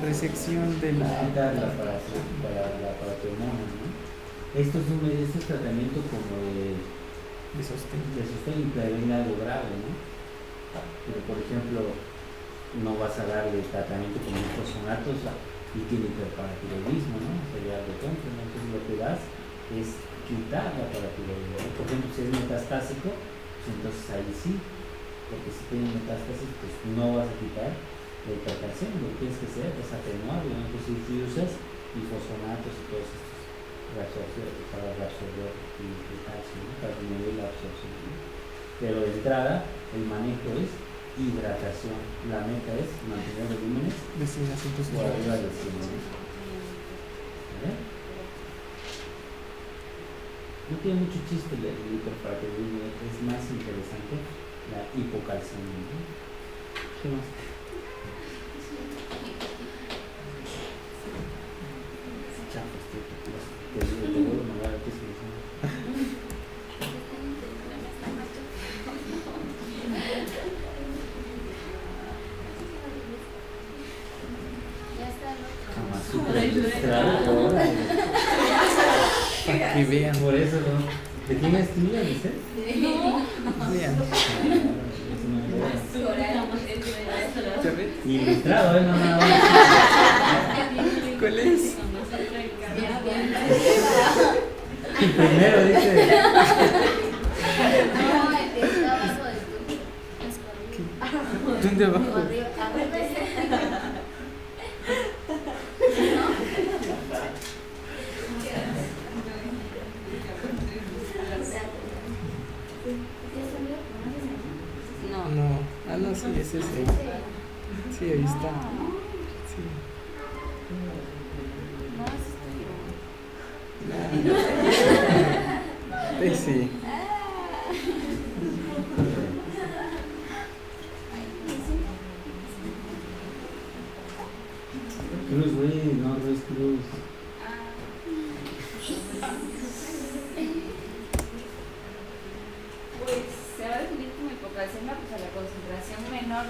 resección de la para la paratormona, ¿no? Esto es tratamiento como de de sostén. de sostén y prevenga algo grave, ¿no? Pero, por ejemplo, no vas a darle tratamiento con fosfonatos y tiene hiperparatiroidismo, ¿no? Sería algo tonto, ¿no? Entonces lo que das es quitar la paratiroidismo. Por ejemplo, si es metastásico, pues entonces ahí sí, porque si tiene metástasis, pues no vas a quitar la hipercalcemia, lo que tienes que hacer es atenuarlo, ¿no? Entonces si usas bifosfonatos y todos estos para reabsorber el calcio, ¿no? Para disminuir la absorción, ¿no? Pero de entrada el manejo es hidratación. La meta es mantener volúmenes De 100 a 150. por arriba de 100, ¿no? ¿Vale? No tiene mucho chiste el hiperparatiroidismo, es más interesante la hipocalcemia, ¿no? ¿Qué más? Chafas, te vuelvo a mandar aquí si Ya está el otro. Kama Sutra ilustrado, órale. Para que vean. Por eso, ¿no? ¿De quién es tu libro, dice? Vean. ¿Ya ves? Ilustrado, no nada más. ¿Cuál es? El primero dice. No, el que está abajo del tuyo. ¿Dónde O abajo? arriba, arriba. No. No. Ah, no, sí, es ese. Sí, ahí está. Sí. Sí, sí. Cruz Ruiz, no Ruiz Cruz. Pues se va a definir como hipocalcemia pues a la concentración menor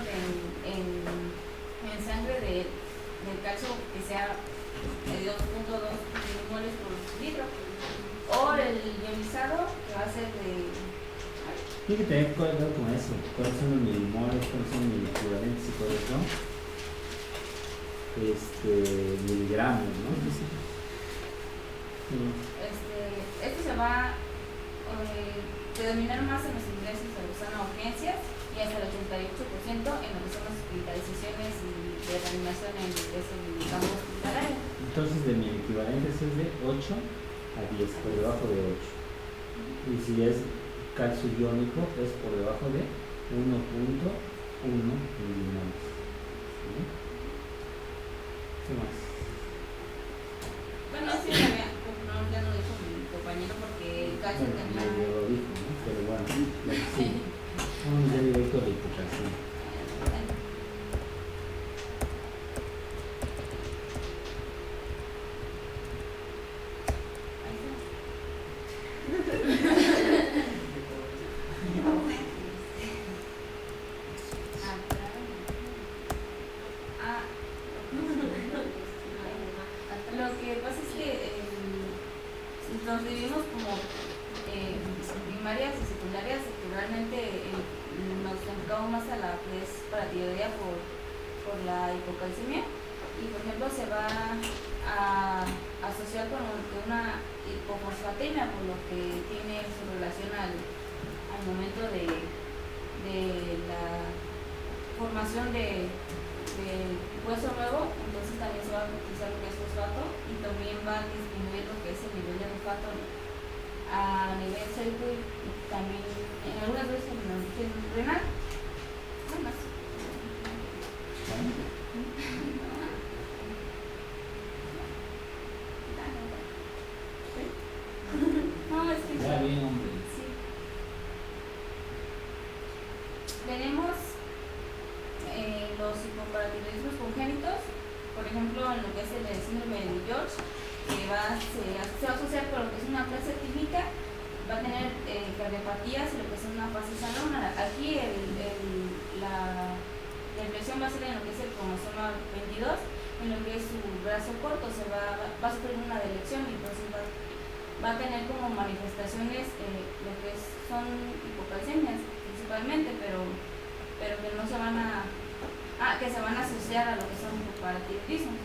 en sangre del calcio que sea de 2.2 milimoles por litro, o el ionizado que va a ser de... Tiene que tener cuidado con eso. ¿Cuáles son los milimoles? ¿Cuáles son los miliequivalentes y todo eso? Miligramos, ¿no? Sí. Esto se va a predominar más en los ingresos a los urgencias y hasta el 88% en lo que son las hospitalizaciones y de reanimación en el campo hospitalario. Entonces, de miliequivalentes es de 8 a 10, por debajo de 8. Y si es calcio iónico, es por debajo de 1.1 milimoles. ¿Sí? ¿Qué más? Bueno, sí, ya no lo dijo mi compañero porque el calcio Bueno, tenía... medio lo dijo, ¿no? Pero bueno, sí. Vamos ya directo a la hipocalcemia. Lo que pasa es que nos dividimos como primarias y secundarias, que realmente nos enfocamos más a la que es paratiroidea por la hipocalcemia, y por ejemplo se va a asociar con una hipofosfatemia, por lo que tiene su relación al momento de la formación del hueso nuevo. Entonces también se va a utilizar lo que es fosfato, y también va a disminuir lo que es el nivel de fosfato a nivel célulo y también en algunas veces en el origen renal. Nada más. No, es que Ya bien, hombre. sí. Tenemos los hipoparatiroidismos congénitos, por ejemplo, en lo que es el síndrome de George, que se va a asociar con lo que es una plasia química, va a tener cardiopatías y lo que es una fase anómala. Aquí la impresión va a ser en lo que es el cromosoma 22, en lo que es su brazo corto, va a sufrir una delección, y entonces va va a tener como manifestaciones lo que son hipocalcemias principalmente, pero que no se van a que se van a asociar a lo que son hipoparatiroidismos.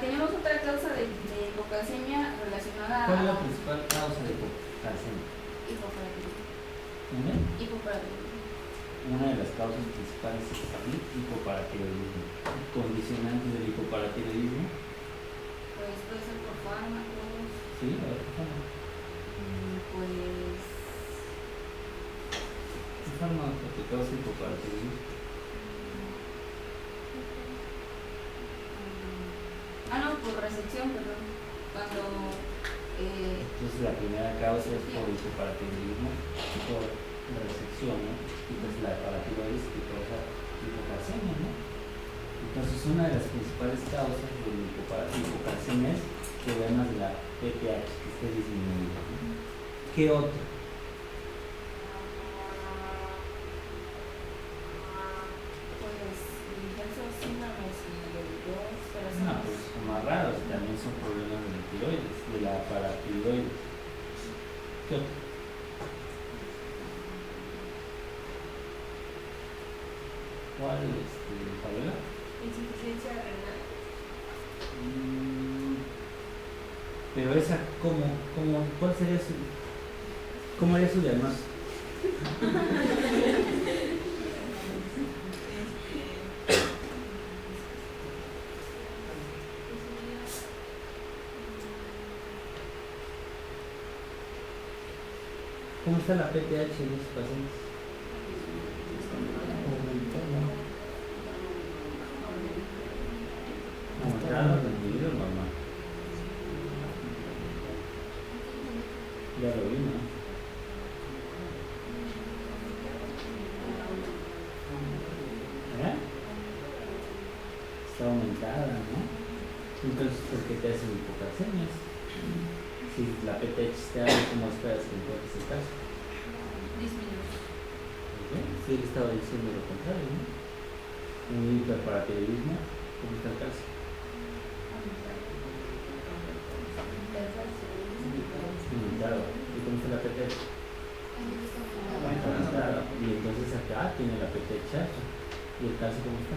Tenemos otra causa de hipocalcemia relacionada ¿Cuál es la a principal causa de hipocalcemia? hipoparatiroidismo. Hipoparatiroidismo. Una de las causas principales es el hipoparatiroidismo. Condicionantes del hipoparatiroidismo. Pues puede ser por fármacos. Sí, a ver, ¿qué fármaco? Pues ¿Qué fármaco te causa hipoparatiroidismo? no, por recepción, perdón. Cuando Entonces la primera causa es por hipoparatiroidismo, por resección, ¿no? Y pues la paratiroides que causa hipocalcemia, ¿no? Entonces una de las principales causas de la hipocalcemia es problemas de la PTH que esté disminuida, ¿no? ¿Qué otro? pues diversos síndromes metabólicos, pero eso No, no pues es- son más raros, también son problemas de la tiroides, de la paratiroides. ¿Qué otro? ¿Cuál, Fabiola? Insuficiencia renal. Pero esa, ¿cuál sería cómo haría su diagnóstico? ¿Cómo está la PTH en los pacientes? Aumentado, disminuido, normal. Ya lo vi, ¿no? ¿Eh? Está aumentada, ¿no? Entonces, ¿por qué te hacen hipocalcemias? Si la PTH está alta, ¿cómo esperas que encuentres el caso? disminuye. ¿Ok? Sí, él estaba diciendo lo contrario, ¿no? Un hiperparatiroidismo, ¿cómo está el caso? Aumentado. ¿Y cómo está la PTH? Aumentada. Y entonces acá tiene la PTH alta. ¿Y el caso cómo está?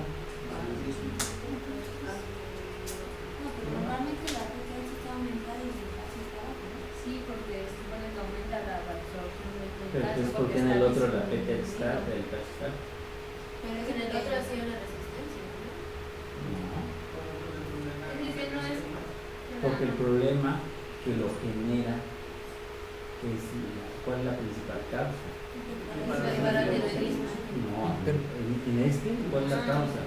Normalmente la PTH está aumentada y el calcio está bajo, ¿no? Sí, porque supone que aumenta la absorción del Pero calcio. entonces, ¿por porque qué en el está otro la disminuido. PTH está alta y el caso está alto? Pero es en el otro ha sido una resistencia, ¿no? No. Es decir, no es. Porque el problema que lo genera es ¿cuál es la principal causa? No, en este, ¿cuál es la causa?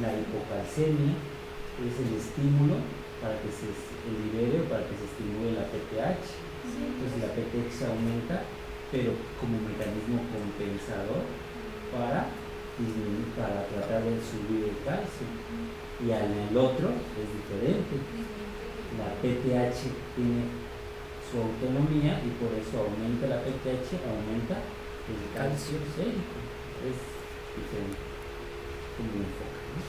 La hipocalcemia es el estímulo para que se libere o para que se estimule la PTH. Entonces la PTH se aumenta, pero como mecanismo compensador para disminuir, para tratar de subir el calcio. Y en el otro es diferente. La PTH tiene su autonomía y por eso aumenta la PTH, aumenta el calcio sérico. Es diferente como un enfoque, ¿no?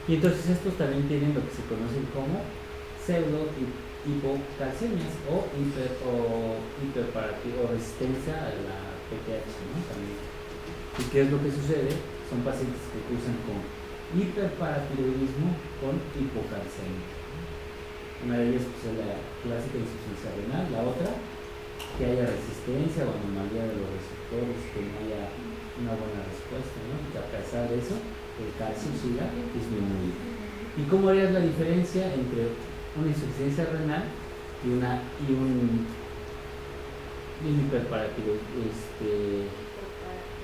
Y entonces estos también tienen lo que se conocen como pseudo hipocalcemias o hiperparatiroidismo o resistencia a la PTH, ¿no? También. ¿Y qué es lo que sucede? Son pacientes que cursan con hiperparatiroidismo con hipocalcemia. Una de ellas pues, es la clásica insuficiencia renal, la otra que haya resistencia o anomalía de los receptores, que no haya una buena respuesta, ¿no? Y que a pesar de eso el calcio siga disminuido. ¿Y cómo harías la diferencia entre una insuficiencia renal y un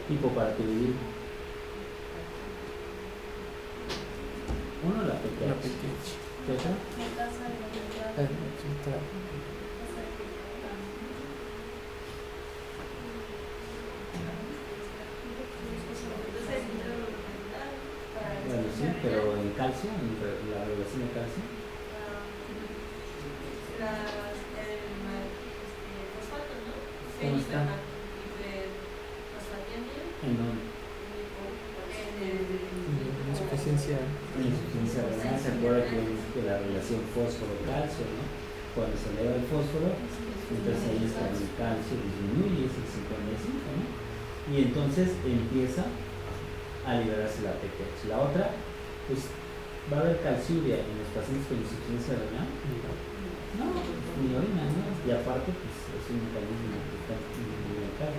hipoparatiroidismo? Uno, la La PTH. PTH. ¿Qué otra? Bueno, sí, pero en calcio, en la regulación de calcio. Fosfato, ¿no? ¿Cómo está? ¿En dónde? Insuficiencia insuficiencia. Insuficiencia renal, se acuerda que la relación fósforo-calcio, ¿no? Cuando se eleva el fósforo, entonces ahí está el calcio disminuye, es el 55, ¿no? Y entonces empieza a liberarse la PTH. La otra, pues va a haber calciuria en los pacientes con insuficiencia renal. No, ni orina, ¿no? Y aparte, pues es un mecanismo que está muy marcado,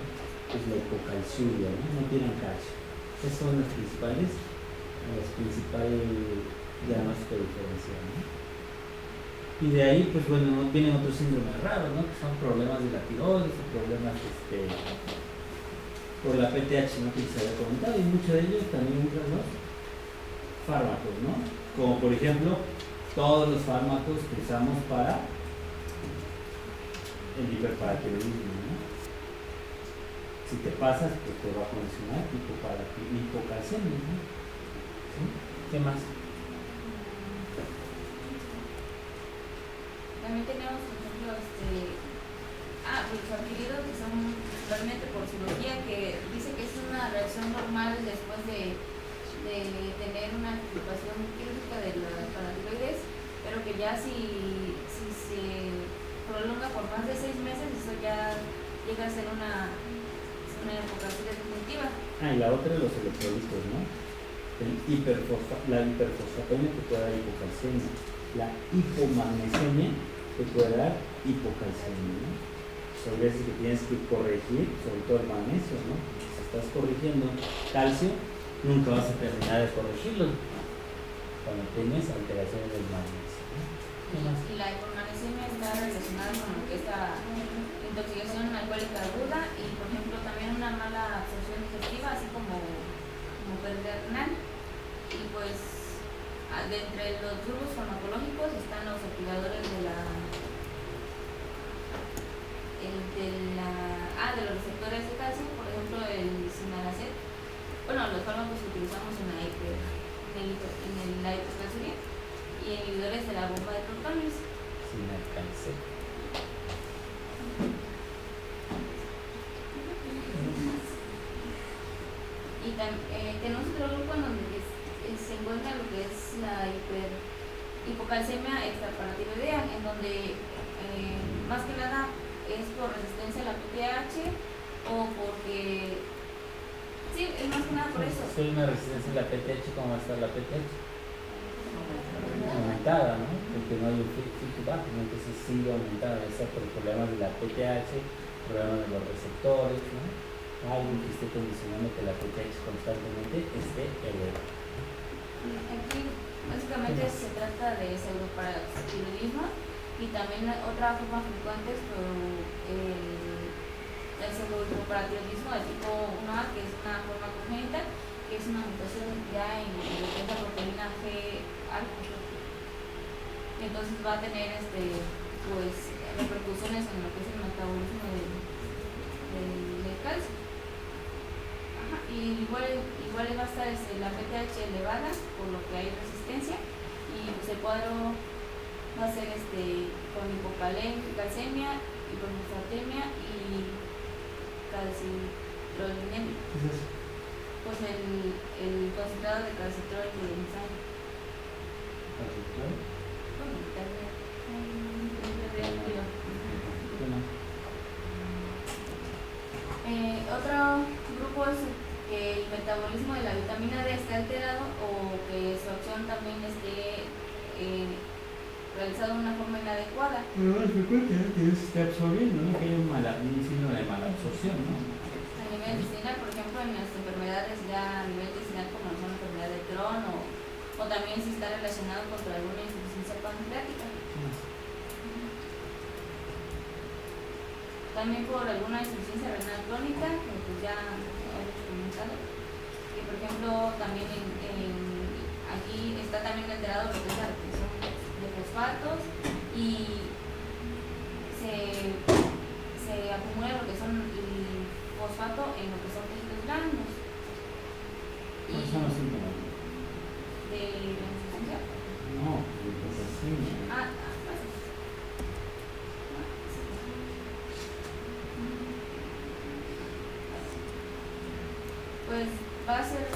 es la hipocalciuria, ¿no? No tienen calcio. Esas son las principales diagnósticos diferenciales, ¿no? Y de ahí, pues bueno, vienen otros síndromes raros, ¿no? Que son problemas de la tiroides o problemas por la PTH, ¿no? Que se había comentado, y muchos de ellos también entran los fármacos, ¿no? Como por ejemplo, todos los fármacos que usamos para el hiperparatiroidismo, ¿no? Si te pasas, pues te va a condicionar hipocalcemia, ¿no? ¿Sí? ¿Qué más? También tenemos, por ejemplo, los adquiridos que son realmente por cirugía, que dice que es una reacción normal después de tener una activación quirúrgica de la paratiroides, pero que ya si se prolonga por más de 6 meses, eso ya llega a ser una hipocalcemia definitiva. Y la otra es los electrolitos, ¿no? La hiperfosfatemia que puede dar hipocalcemia, la hipomagnesemia que puede dar hipocalcemia, ¿no? Son veces que tienes que corregir, sobre todo el magnesio, ¿no? Si estás corrigiendo calcio, nunca vas a terminar de corregirlo cuando tienes alteraciones del magnesio, ¿no? Y la hipomagnesemia está relacionada con lo que es la intoxicación alcohólica aguda y, por ejemplo, también una mala absorción digestiva, así como pérdida renal. Y pues, de entre los grupos farmacológicos están los activadores de los receptores de calcio, por ejemplo, el sinalacet. Bueno, los fármacos que utilizamos en la hipercalciuria y inhibidores de la bomba de protones. Sinalcalcet. Y tenemos otro grupo en donde se encuentra lo que es la hipocalcemia extraparatiroidea, en donde más que nada es por resistencia a la PTH o porque... Sí, es más que nada por eso. Si hay una resistencia a la PTH, ¿cómo va a estar la PTH? Aumentada, ¿no? Porque no hay un feedback, ¿no? Entonces sigue aumentada, está por problemas de la PTH, problemas de los receptores, ¿no? Algo que esté condicionando que la PTH constantemente esté elevada. Aquí básicamente se trata de pseudoparatiroidismo y también otra forma frecuente es el pseudoparatiroidismo de tipo 1A, que es una forma congénita, que es una mutación ya en lo que es la proteína G alfa. Entonces va a tener pues repercusiones en lo que es el metabolismo del calcio. Y igual va a estar la PTH elevada, por lo que hay resistencia, y pues el cuadro va a ser con hipocalcemia, hipofosfatemia y calcitrolinemia. ¿Qué es eso? Pues el concentrado de calcitrol de ensayo. ¿Calcitrol? Bueno, también. Otro grupo es que el metabolismo de la vitamina D esté alterado o que su acción también esté realizada de una forma inadecuada. Pero es frecuente que se esté absorbiendo, ¿no? Que haya un síndrome de mala absorción, ¿no? A nivel intestinal, por ejemplo, en las enfermedades ya a nivel intestinal como son la enfermedad de Crohn o también si está relacionado con alguna insuficiencia pancreática. También por alguna insuficiencia renal crónica, que pues ya hemos comentado. Y por ejemplo, también aquí está también alterado lo que es la retención de fosfatos y se acumula lo que son el fosfato en lo que son tejidos blandos. ¿Cuáles son los síntomas? ¿De la insuficiencia? No, de hipocalcemia. Pues va a ser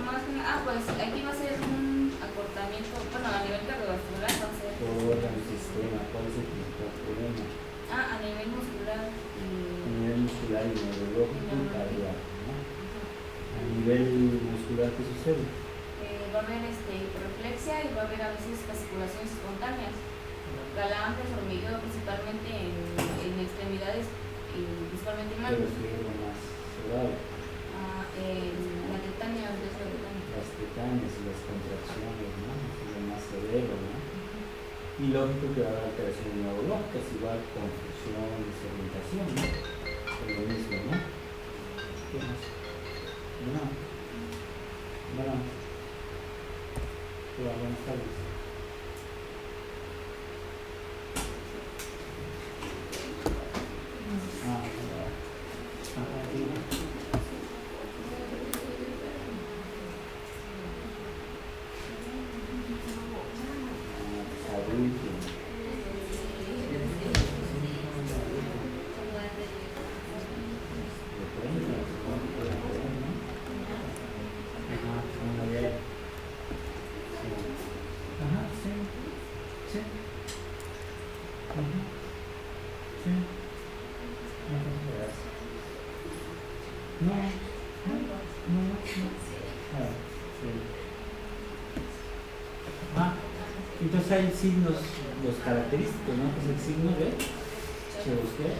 más que nada, pues aquí va a ser un tratamiento, bueno, a nivel cardiovascular va a ser. Por órgano, sistema, ¿cuál es el principal problema? A nivel muscular A y. nivel muscular y neurológico y cardíaco, ¿no? A nivel muscular, ¿qué sucede? Va a haber hiperreflexia y va a haber a veces fasciculaciones espontáneas, calambres, hormigueo, principalmente en extremidades y principalmente Pero manos. sí es lo más grave. La tetania, el riesgo de tetania. Las tetanes y las contracciones, ¿no? Es lo más severo, ¿no? Y lógico que va a haber alteraciones neurológicas, igual confusión, desorientación, ¿no? Es lo mismo, ¿no? ¿Qué más? Bueno. Hola, buenas tardes. Hola. Ajá, dime. Adulto. Depende, supongo que depende, ¿no? Ajá, muy bien. Sí. Ajá, sí. Sí. Ajá. Sí. Ajá, gracias. No. Ah, sí. Ah, entonces hay signos, los característicos, ¿no? Que es el signo de Chevostet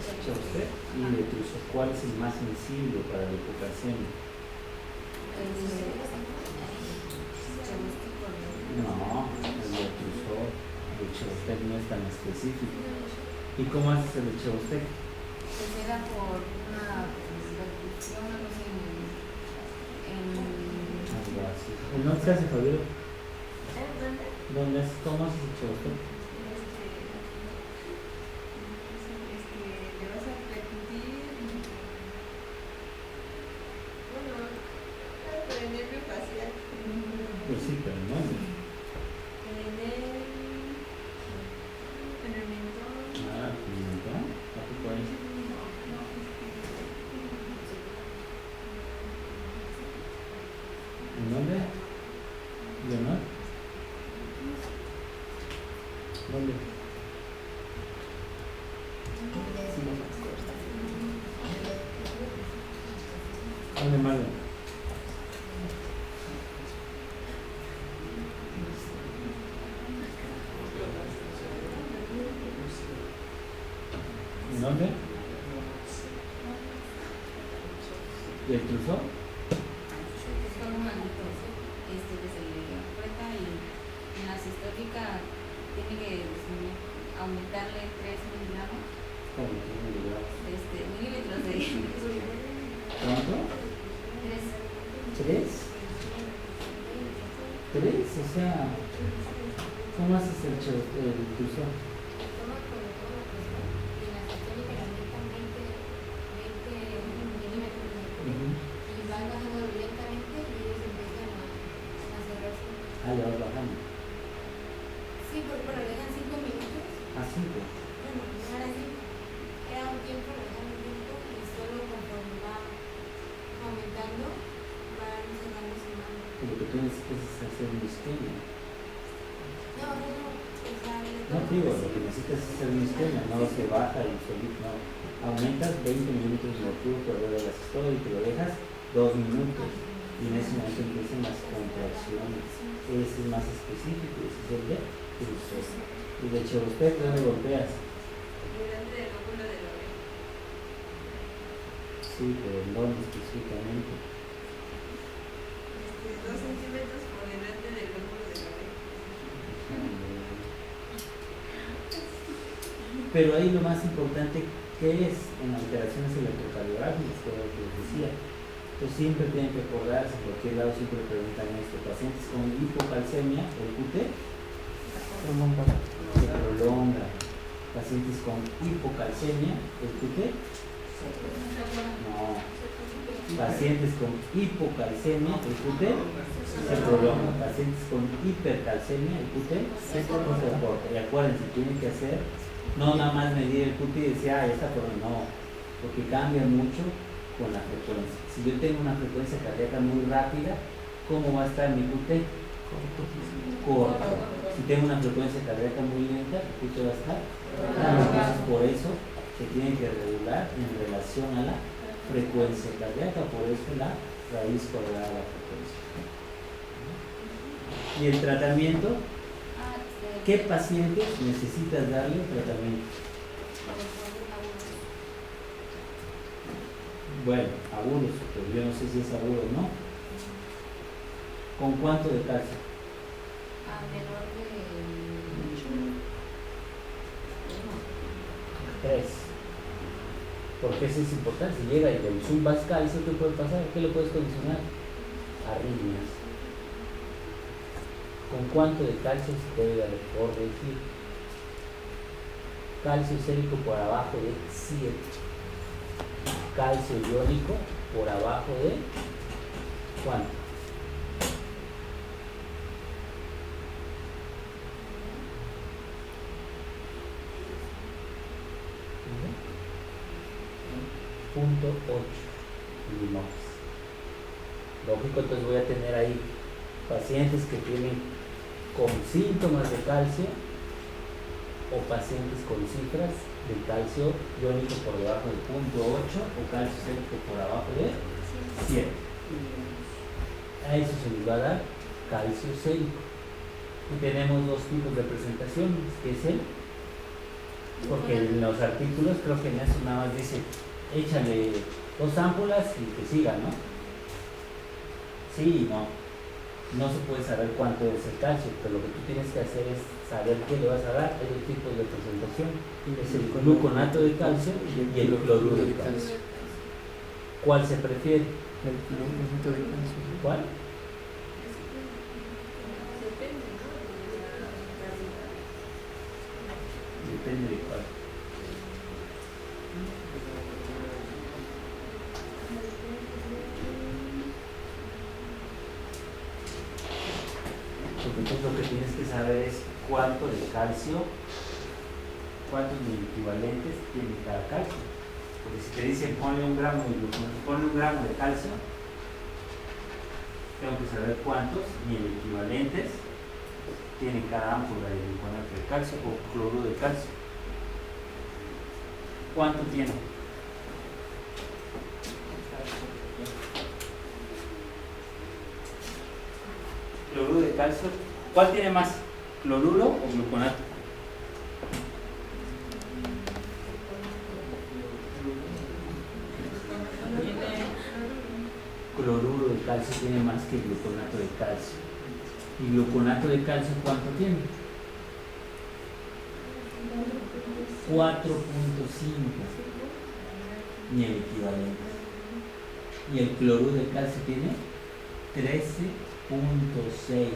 y de Trousseau. ¿Cuál es el más sensible para la hipocalcemia? No, el de Trousseau. El Chevostet no es tan específico. ¿Y cómo haces el de Chevostet? Se queda por una percusión, no sé, Algo así. ¿El no se hace, Javier? ¿Dónde es? ¿Cómo haces el Chevostet? Le vas a percutir. Bueno, por el nervio facial. Pues sí, pero no. En el mentón. Ah, ¿pimentón? ¿A poco ahí? ¿En dónde? ¿Leonor? ¿Dónde? ¿Dónde más? ¿En dónde? ¿Y el Trousseau? es con un manito que se le aprieta y en la sistólica tiene que aumentarle 3 miligramos, ¿Cómo? ¿Cómo llegamos? milímetros de ¿Cuánto? 3. ¿Tres? ¿Tres? O sea, ¿cómo haces el Trousseau? Toma con todo lo que es, ¿no? Y en la sistólica le aplican 20 milímetros de mercurio Ujú. y van bajando lentamente y ellos empiezan a cerrarse. Ah, le vas bajando. Sí, pero le dejan 5 minutos. Ah, cinco. Bueno, ahora sí, era un tiempo, le dejan un tiempo y solo conforme va aumentando, van cerrando su mano. Lo que tú necesitas es hacer un esquema. No, o sea, le No, digo, lo que necesitas es hacer un esquema, no se baja y solito, no. Aumentas 20 minutos de mercurio por hora de la sistólica y te lo dejas 2 minutos. Y en ese momento empiezan las contracciones. Ese es más específico, ese es el de Trousseau. Y de Chevostet, ¿dónde golpeas? Delante del óvulo de la oreja. Sí, pero ¿en dónde específicamente? 2 centímetros por delante del óvulo de la oreja. Pero ahí lo más importante que es en alteraciones electrocardiográficas, que es lo que les decía. Entonces siempre tienen que acordarse, en cualquier lado siempre preguntan esto, pacientes con hipocalcemia, el QT se prolonga. Pacientes con hipocalcemia, el QT no. Pacientes con hipocalcemia, el QT se prolonga. Pacientes con hipercalcemia, el QT se corta. Y acuérdense, tienen que hacer, no nada más medir el QT y decir, ah, ya está, pero no, porque cambia mucho con la frecuencia. Si yo tengo una frecuencia cardíaca muy rápida, ¿cómo va a estar mi QT? corto. Si tengo una frecuencia cardíaca muy lenta, el circuito va a estar claro. Entonces, por eso se tiene que regular en relación a la frecuencia cardíaca, por eso la raíz cuadrada de la frecuencia. Y el tratamiento, ¿qué pacientes necesitas darle tratamiento? Bueno, agudos, pero yo no sé si es agudo o no. ¿Con cuánto de calcio? Alrededor de 3. Porque eso es importante. Si llega y le zumbas calcio, ¿qué puede pasar? ¿Qué le puedes condicionar? Arritmias. ¿Con cuánto de calcio se debe dar? Por decir, calcio sérico por abajo de 7. Calcio iónico por abajo de ¿cuánto? .8 milimoles. Lógico, entonces voy a tener ahí pacientes que tienen con síntomas de calcio o pacientes con cifras de calcio iónico por debajo de 0.8 o calcio sérico por abajo de 7. A eso se les va a dar calcio sérico. Y tenemos dos tipos de presentaciones, que es el, porque en los artículos creo que en eso nada más dice échale 2 ámpulas y que siga, ¿no? Sí y no. No se puede saber cuánto es el calcio, pero lo que tú tienes que hacer es saber qué le vas a dar. Hay dos tipos de presentación. Es el gluconato de calcio y el cloruro de calcio. ¿Cuál se prefiere? El cloruro de calcio. ¿Cuál? Depende de cuál. Porque entonces lo que tienes que saber es cuánto de calcio, cuántos equivalentes tiene cada calcio. Porque si te dicen ponle 1 gramo de gluconato, ponle 1 gramo de calcio, tengo que saber cuántos equivalentes tiene cada ámpula de gluconato de calcio o cloruro de calcio. ¿Cuánto tiene? Cloruro de calcio. ¿Cuál tiene más? ¿Cloruro o gluconato? Cloruro de calcio tiene más que gluconato de calcio. ¿Y gluconato de calcio cuánto tiene? 4.5 ni el equivalente. Y el cloruro de calcio tiene 13.6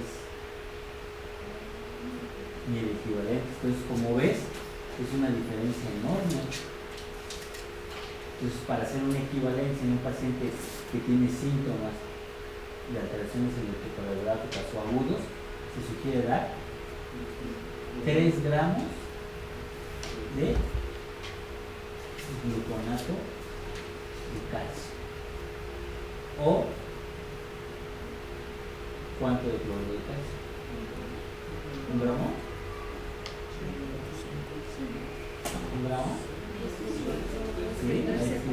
ni el equivalente. Entonces, como ves, es una diferencia enorme. Entonces, para hacer una equivalencia en un paciente que tiene síntomas de alteraciones electrocardiográficas o agudos, se sugiere dar 3 gramos de gluconato de calcio. O ¿cuánto de cloruro de calcio? ¿1 gramo? ¿1 gramo? ¿Sí? ¿Ahí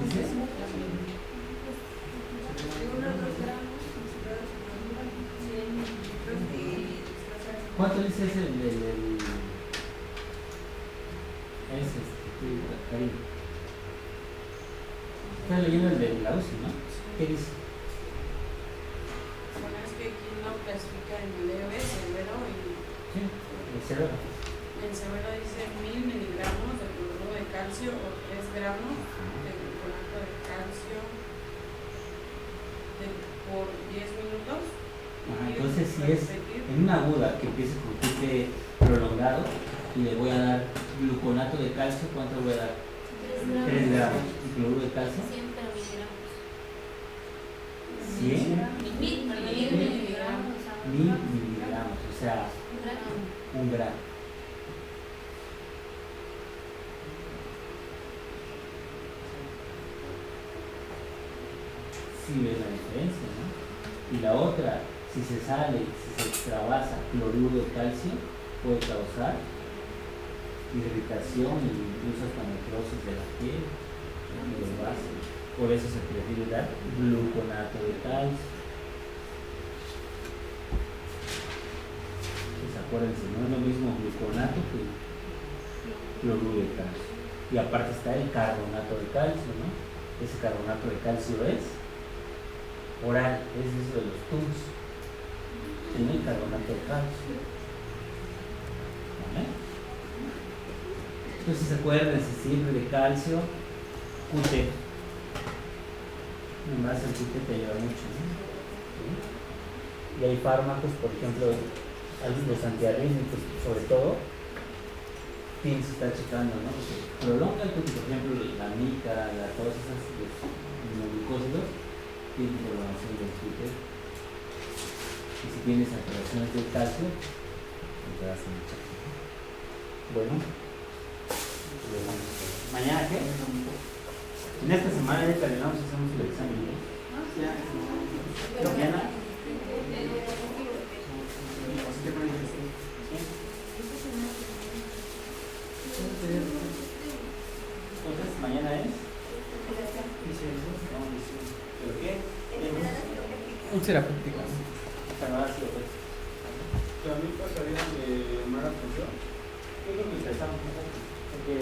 dice? ¿Cuánto dice ese del Karim? Está leyendo el de la UCI, ¿no? ¿Qué dice? Bueno, es que aquí no clasifica en leve, severo y... Sí, el severo. En severo dice 1000 miligramos de cloruro de calcio o 3 gramos de gluconato de calcio por 10 minutos. Entonces, si es en una aguda que empiece con pique prolongado y le voy a dar gluconato de calcio, ¿cuánto le voy a dar? 3 gramos. ¿Y cloruro de calcio? 100 miligramos. 1000 miligramos, o sea, 1 gramo. Sí ves la diferencia, ¿no? Y la otra, Si se sale, si se extravasa cloruro de calcio, puede causar irritación e incluso hasta necrosis de la piel y del vaso. Por eso se prefiere dar gluconato de calcio. Pues acuérdense, no es lo mismo gluconato que cloruro de calcio. Y aparte está el carbonato de calcio, ¿no? Ese carbonato de calcio es oral, es eso de los tubos. Tiene el carbonato de calcio. ¿Vale? Entonces acuérdense siempre de calcio, QT. Además el QT te ayuda mucho, ¿no? ¿Sí? Y hay fármacos, por ejemplo, los antiarrítmicos, sobre todo, tienes que estar checando, ¿no? Porque prolonga el QT, por ejemplo, la mica, todas esas inmunoglucósidos tienen prolongación del QT. Y si tienes alteraciones del calcio, te das a mucha. Bueno, mañana qué? En esta semana ya terminamos y hacemos el examen, ¿no? Mañana. Entonces, mañana es. ¿Pero qué? Úlcera péptica. Para mí pasaría de mala función. Yo creo que empezamos porque